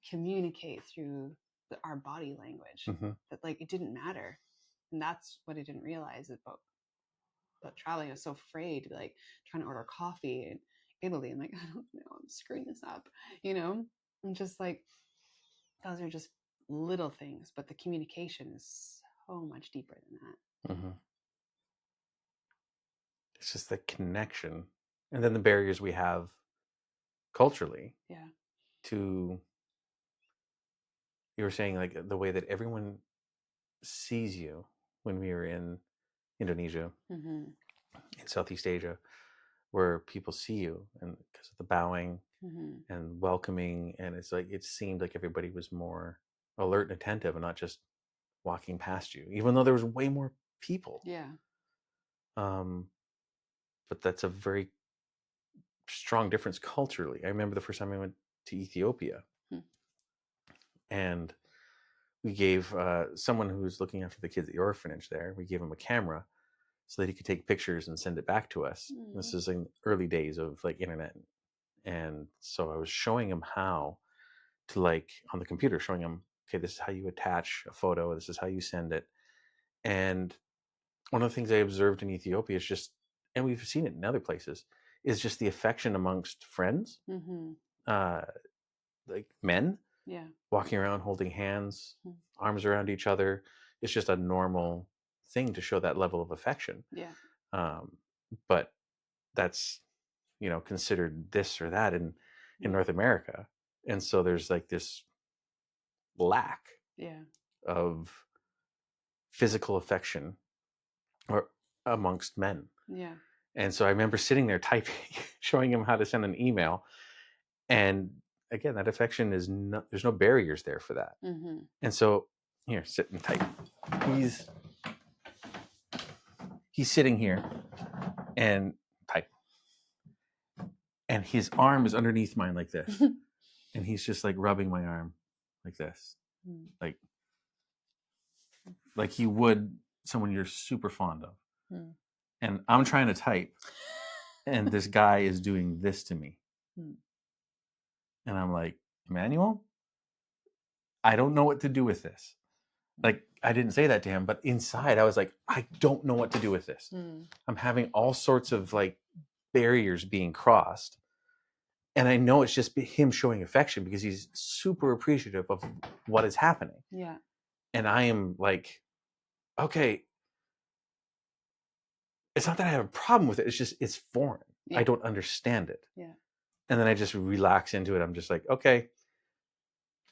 communicate through our body language. That like it didn't matter, and that's what I didn't realize about traveling. I was so afraid to be like trying to order coffee in Italy. I'm like, I don't know, I'm screwing this up, you know, and just like those are just little things, but the communication is so much deeper than that. It's just the connection, and then the barriers we have culturally. Yeah. To, you were saying like the way that everyone sees you when we were in Indonesia, in Southeast Asia, where people see you and because of the bowing and welcoming, and it's like it seemed like everybody was more alert and attentive and not just walking past you, even though there was way more people. Yeah. But that's a very strong difference culturally. I remember the first time I went to Ethiopia, and we gave someone who was looking after the kids at the orphanage there, we gave him a camera so that he could take pictures and send it back to us. This is in early days of like internet. And so I was showing him how to, like, on the computer, showing him, okay, this is how you attach a photo, this is how you send it. And one of the things I observed in Ethiopia is just, and we've seen it in other places, is just the affection amongst friends, like men, walking around holding hands, arms around each other. It's just a normal thing to show that level of affection. But that's, you know, considered this or that in North America. And so there's like this lack of physical affection or amongst men. And so I remember sitting there typing, showing him how to send an email. And again, that affection is not, there's no barriers there for that. And so here, sit and type. He's sitting here and type. And his arm is underneath mine like this. And he's just like rubbing my arm like this. Like you would someone you're super fond of. And I'm trying to type, and this guy is doing this to me. And I'm like, Emmanuel, I don't know what to do with this. Like, I didn't say that to him, but inside I was like, I don't know what to do with this. I'm having all sorts of like barriers being crossed. And I know it's just him showing affection because he's super appreciative of what is happening. And I am like, okay, it's not that I have a problem with it. It's just, it's foreign. I don't understand it. And then I just relax into it. I'm just like, okay,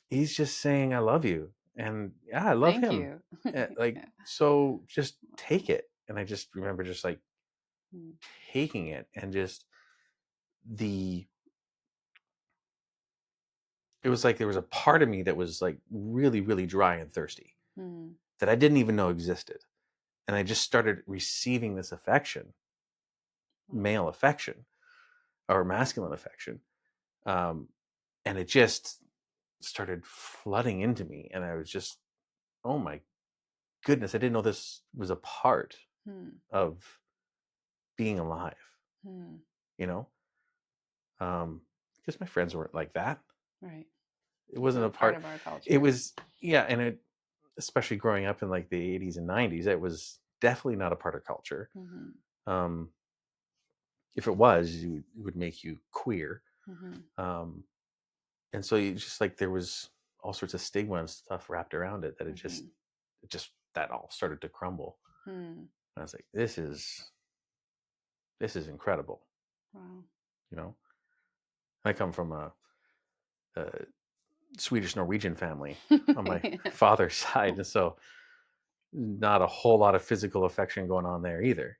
he's just saying, I love you. And yeah, I love him. Like, so just take it. And I just remember just like taking it, and just it was like there was a part of me that was like really, really dry and thirsty that I didn't even know existed. And I just started receiving this affection, male affection or masculine affection. And it just started flooding into me. And I was just, oh my goodness, I didn't know this was a part of being alive, you know? Because my friends weren't like that. It wasn't a part of our culture. It was, yeah. And it, especially growing up in like the 80s and 90s, it was definitely not a part of culture. If it was, it would make you queer. And so you just like, there was all sorts of stigma and stuff wrapped around it that it just that all started to crumble. And I was like, this is incredible. You know, I come from a Swedish Norwegian family on my father's side, and so not a whole lot of physical affection going on there either.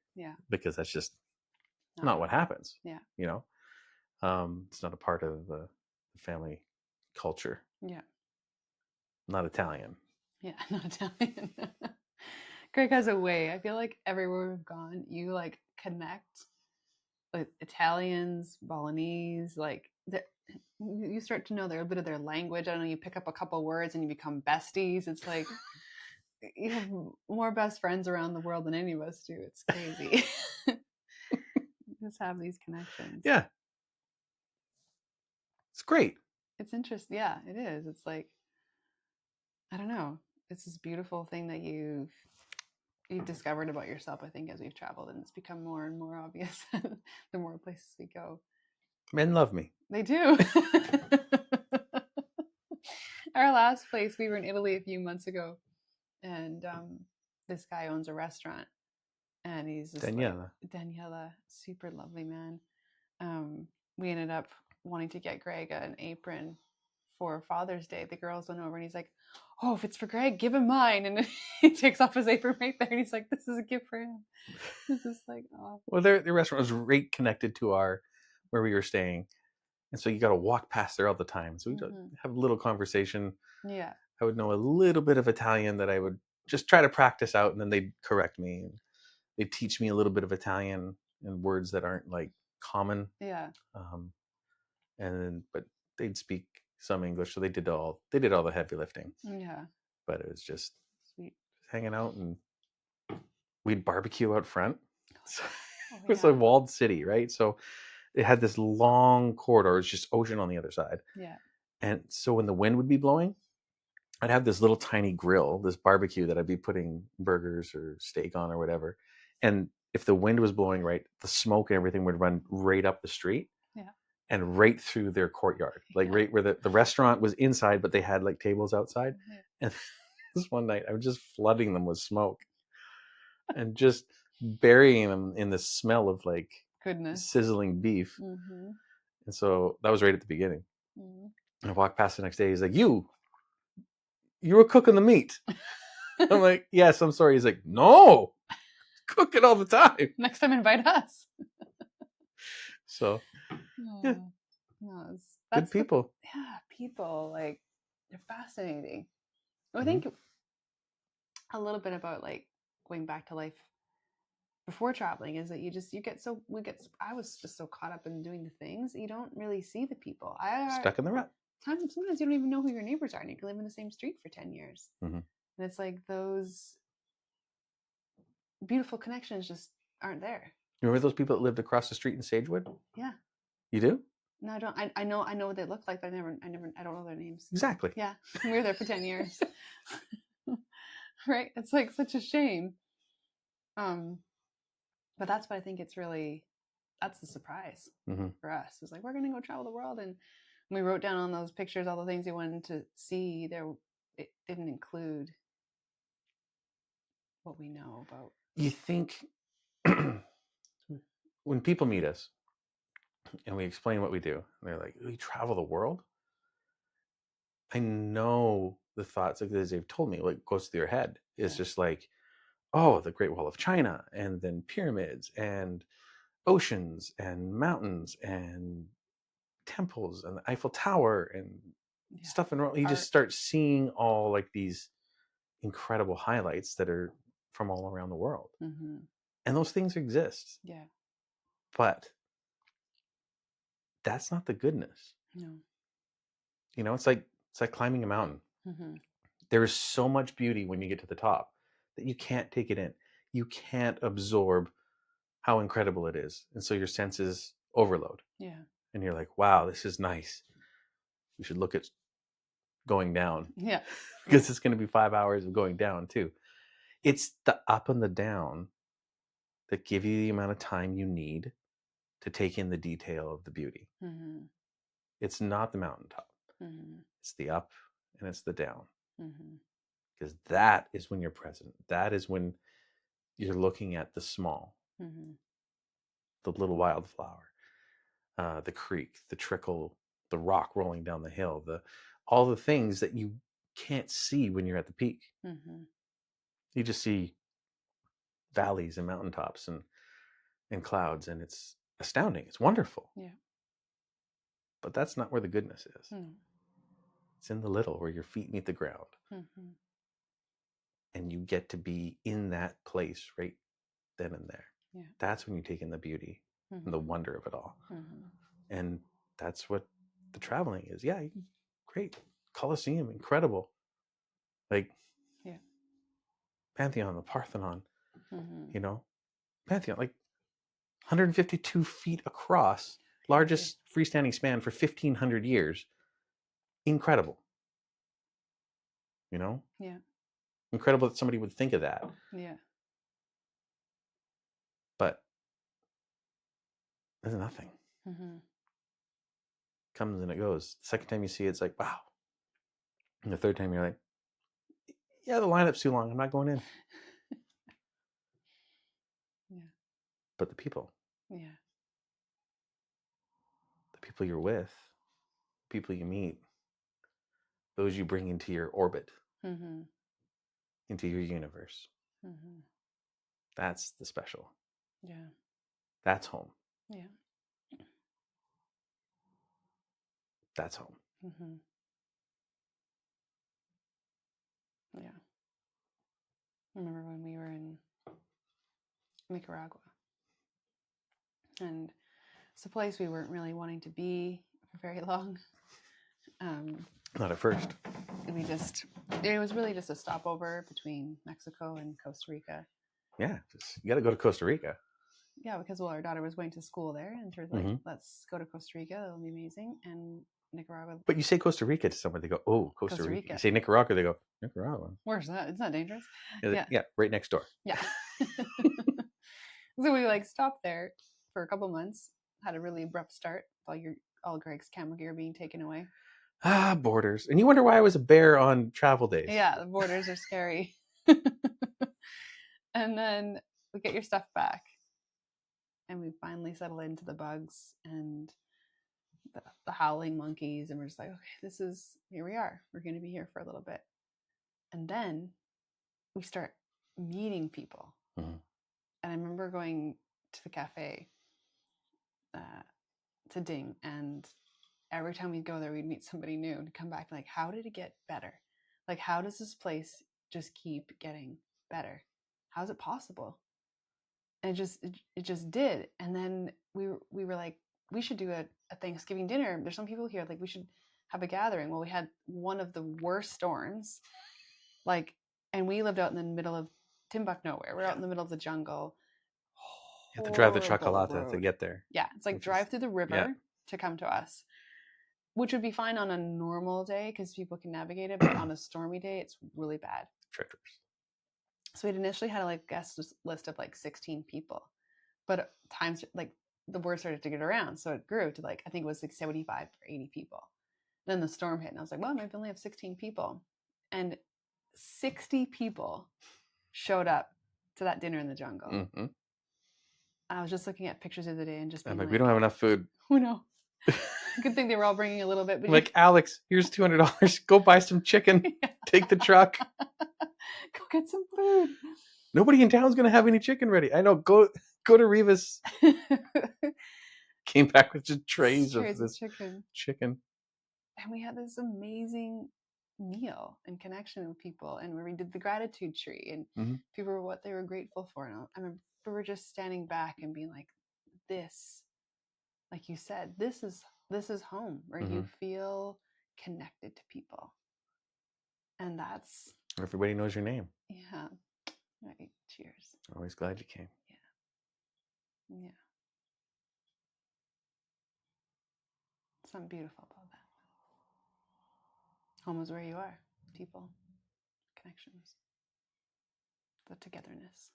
Because that's just not what happens. You know, it's not a part of the family culture. Not Italian. Not Italian. Gregg has a way. I feel like everywhere we've gone, you like connect with Italians, Balinese, like you start to know a bit of their language. I don't know, you pick up a couple words and you become besties. It's like you have more best friends around the world than any of us do. It's crazy. Just have these connections. Yeah. It's great. It's interesting. Yeah, it is. It's like, I don't know. It's this beautiful thing that you've discovered about yourself, I think, as we've traveled, and it's become more and more obvious the more places we go. Men love me. They do. Our last place, we were in Italy a few months ago, and this guy owns a restaurant, and he's just Daniela. Daniela, super lovely man. We ended up wanting to get Gregg an apron for Father's Day. The girls went over and he's like, "Oh, if it's for Gregg, give him mine." And he takes off his apron right there and he's like, "This is a gift for him." It's just like, oh. Well, their restaurant was right connected to where we were staying, and so you got to walk past there all the time. So we have a little conversation. Yeah. I would know a little bit of Italian that I would just try to practice out, and then they'd correct me, and they'd teach me a little bit of Italian and words that aren't like common. Yeah. But they'd speak some English, so they did all the heavy lifting. Yeah. But it was just sweet, hanging out, and we'd barbecue out front. So it was a walled city, right? So it had this long corridor. It's just ocean on the other side. Yeah. And so when the wind would be blowing, I'd have this little tiny grill, this barbecue that I'd be putting burgers or steak on or whatever. And if the wind was blowing right, the smoke and everything would run right up the street. Yeah. And right through their courtyard, like right where the restaurant was inside, but they had like tables outside. Yeah. And this one night I was just flooding them with smoke and just burying them in the smell of like goodness, sizzling beef. Mm-hmm. And so that was right at the beginning. Mm-hmm. And I walked past the next day. He's like, you were cooking the meat. I'm like, yes, I'm sorry. He's like, no, cook it all the time. Next time invite us. So yeah. No, that's good people. People, like, they're fascinating. I think a little bit about like going back to life before traveling is that I was just so caught up in doing the things, you don't really see the people. Stuck in the rut. Sometimes you don't even know who your neighbors are, and you can live in the same street for 10 years. Mm-hmm. And it's like those beautiful connections just aren't there. You remember those people that lived across the street in Sagewood? Yeah. You do? No, I don't. I know what they look like, but I don't know their names. Exactly. Yeah. We were there for 10 years. Right? It's like such a shame. But that's what I think that's the surprise for us. It's like, we're going to go travel the world. And we wrote down on those pictures all the things we wanted to see. It didn't include what we know about. You think when people meet us and we explain what we do, and they're like, we travel the world? I know the thoughts like this they've told me, what goes through their head is just like, oh, the Great Wall of China, and then pyramids and oceans and mountains and temples and the Eiffel Tower and stuff in Rome. You just start seeing all like these incredible highlights that are from all around the world. Mm-hmm. And those things exist. Yeah. But that's not the goodness. No. You know, it's like climbing a mountain. Mm-hmm. There is so much beauty when you get to the top that you can't take it in. You can't absorb how incredible it is. And so your senses overload. Yeah. And you're like, wow, this is nice. We should look at going down. Yeah. Because it's going to be 5 hours of going down too. It's the up and the down that give you the amount of time you need to take in the detail of the beauty. Mm-hmm. It's not the mountaintop. Mm-hmm. It's the up and it's the down. Because that is when you're present. That is when you're looking at the small, the little wildflower, the creek, the trickle, the rock rolling down the hill, all the things that you can't see when you're at the peak. You just see valleys and mountaintops and clouds, and it's astounding. It's wonderful. Yeah. But that's not where the goodness is. It's in the little, where your feet meet the ground. And you get to be in that place right then and there. Yeah. That's when you take in the beauty and the wonder of it all. And that's what the traveling is, yeah, great. Colosseum, incredible. Like, Yeah. Pantheon, the Parthenon, Mm-hmm. you know, Pantheon, like 152 feet across, largest freestanding span for 1,500 years. Incredible. You know? Yeah. Incredible that somebody would think of that. Yeah. But there's nothing. Mm-hmm. Comes and it goes. The second time you see it, it's like, wow. And the third time you're like, yeah, the lineup's too long. I'm not going in. Yeah. But the people Yeah. you're with, people you meet, those you bring into your orbit, Mm-hmm. into your universe. Mm-hmm. That's the special. Yeah. That's home. Yeah. That's home. Mm-hmm. Yeah. I remember when we were in Nicaragua, and it's a place we weren't really wanting to be for very long. Not at first. It was really just a stopover between Mexico and Costa Rica. Yeah, you got to go to Costa Rica. Yeah, because our daughter was going to school there, and she was like, "Let's go to Costa Rica. That'll be amazing." And Nicaragua. But you say Costa Rica to someone, they go, "Oh, Costa Rica." You say Nicaragua, they go, "Nicaragua." Where's that? It's not dangerous. Yeah, right next door. Yeah. So we stopped there for a couple months. Had a really abrupt start. All Gregg's camera gear being taken away. Borders. And you wonder why I was a bear on travel days. Yeah, the borders are scary. And then we get your stuff back. And we finally settle into the bugs and the howling monkeys. And we're just like, okay, here we are. We're going to be here for a little bit. And then we start meeting people. Mm-hmm. And I remember going to the cafe to Ding, and every time we'd go there, we'd meet somebody new and come back like, how did it get better? Like, how does this place just keep getting better? How's it possible? And it just did. And then we were like, we should do a Thanksgiving dinner. There's some people here, like we should have a gathering. Well, we had one of the worst storms, and we lived out in the middle of Timbuk nowhere. We're out in the middle of the jungle. You have to drive the Horrible chocolate to road. get there. Yeah, it's like drive through the river to come to us, which would be fine on a normal day because people can navigate it. But on a stormy day, it's really bad. Treacherous. So we'd initially had a guest list of 16 people, but times the word started to get around, so it grew to I think it was 75 or 80 people. Then the storm hit, and I was like, well, maybe we only have 16 people, and 60 people showed up to that dinner in the jungle. Mm-hmm. I was just looking at pictures of the day and just being we don't have enough food. Who knows? Good thing they were all bringing a little bit. But Alex, here's $200. Go buy some chicken. Yeah. Take the truck. Go get some food. Nobody in town's going to have any chicken ready. I know. Go to Rivas. Came back with just trays of this chicken. And we had this amazing meal and connection with people. And where we did the gratitude tree, and people were what they were grateful for. And I remember we were just standing back and being like, this, like you said, this is home, where you feel connected to people. And that's... Everybody knows your name. Yeah. Right. Cheers. Always glad you came. Yeah. Yeah. Something beautiful about that. Home is where you are. People, connections, the togetherness.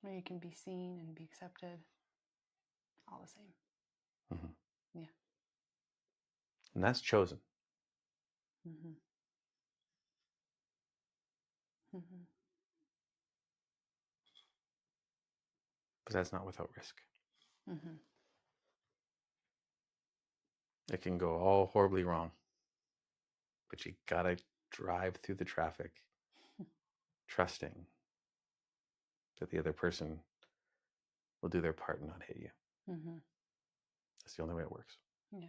Where you can be seen and be accepted. All the same. Mm-hmm. Yeah. And that's chosen. Mm-hmm. Mm-hmm. Because that's not without risk. Mm-hmm. It can go all horribly wrong. But you gotta drive through the traffic, trusting that the other person will do their part and not hit you. Mm-hmm. That's the only way it works. Yeah.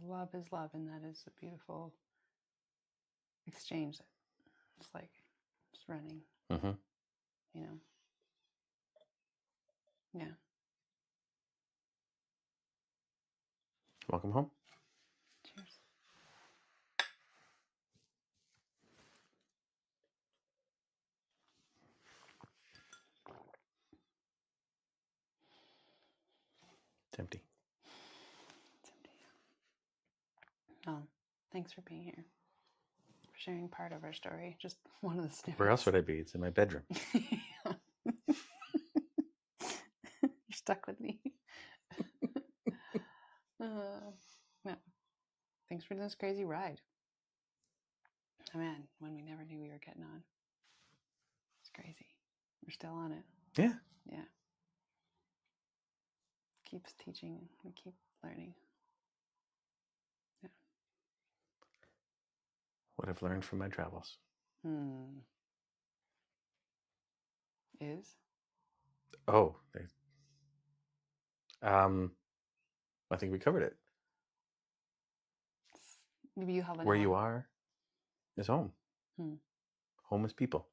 Love is love, and that is a beautiful exchange. It's like just running. Mm-hmm. You know. Yeah. Welcome home. Cheers. It's empty. It's empty. Oh, thanks for being here. For sharing part of our story. Just one of the snippets. Where else would I be? It's in my bedroom. You're stuck with me. Yeah. Thanks for this crazy ride. Oh man, when we never knew we were getting on. It's crazy. We're still on it. Yeah. Yeah. Keeps teaching. We keep learning. Yeah. What I've learned from my travels. Is? Oh, I think we covered it. Maybe you have Where you are is home. Home is people.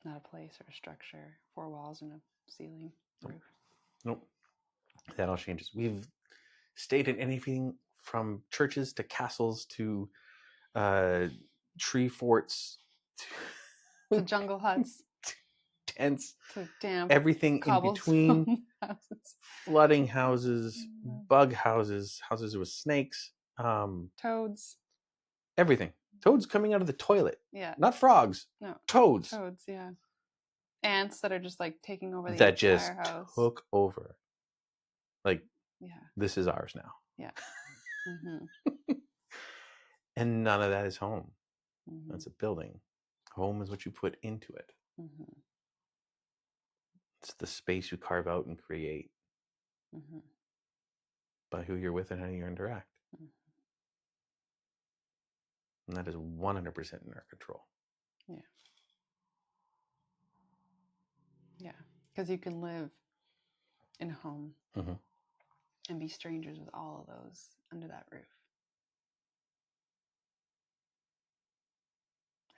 Not a place or a structure, 4 walls and a ceiling, roof. Nope. That all changes. We've stayed in anything from churches to castles to tree forts to jungle huts, tents, to damp, everything in between, houses. flooding houses, bug houses, houses with snakes, toads, everything. Toads coming out of the toilet. Yeah. Not frogs. No. Toads. Toads, yeah. Ants that are just like taking over the that entire just house. took over. Like, yeah, this is ours now. Yeah. And none of that is home. That's a building. Home is what you put into it. It's the space you carve out and create by who you're with and how you interact. And that is 100% in our control. Yeah. Yeah. Because you can live in a home and be strangers with all of those under that roof.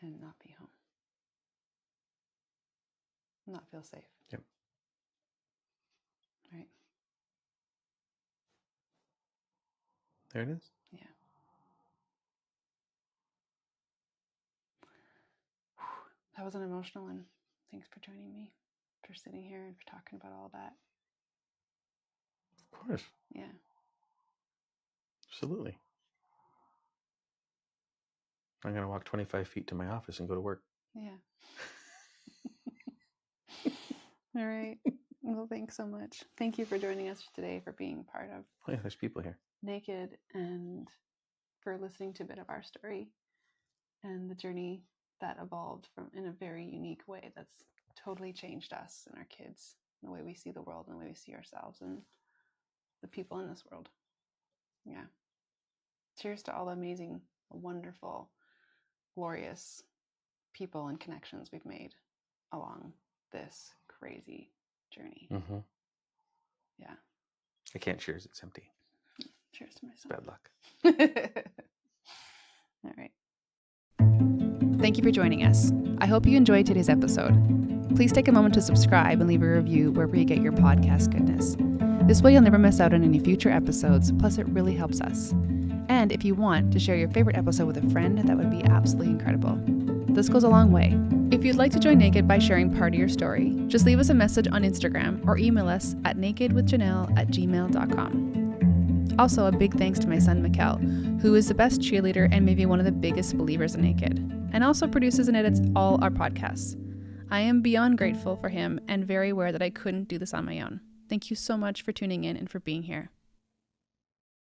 And not be home. Not feel safe. Yep. Right. There it is. Yeah. That was an emotional one. Thanks for joining me, for sitting here and for talking about all that. Of course. Yeah. Absolutely. I'm going to walk 25 feet to my office and go to work. Yeah. All right. Well, thanks so much. Thank you for joining us today, for being part of Oh, yeah, there's people here. Naked, and for listening to a bit of our story and the journey that evolved from in a very unique way that's totally changed us and our kids, and the way we see the world and the way we see ourselves and the people in this world. Yeah. Cheers to all the amazing, wonderful, glorious people and connections we've made along this crazy journey. Yeah. I can't cheers. It's empty. Cheers to myself. It's bad luck. All right. Thank you for joining us. I hope you enjoyed today's episode. Please take a moment to subscribe and leave a review wherever you get your podcast goodness. This way you'll never miss out on any future episodes, plus it really helps us. And if you want to share your favorite episode with a friend, that would be absolutely incredible. This goes a long way. If you'd like to join Naked by sharing part of your story, just leave us a message on Instagram or email us at nakedwithjanelle@gmail.com. Also, a big thanks to my son, Mikkel, who is the best cheerleader and maybe one of the biggest believers in Naked, and also produces and edits all our podcasts. I am beyond grateful for him and very aware that I couldn't do this on my own. Thank you so much for tuning in and for being here.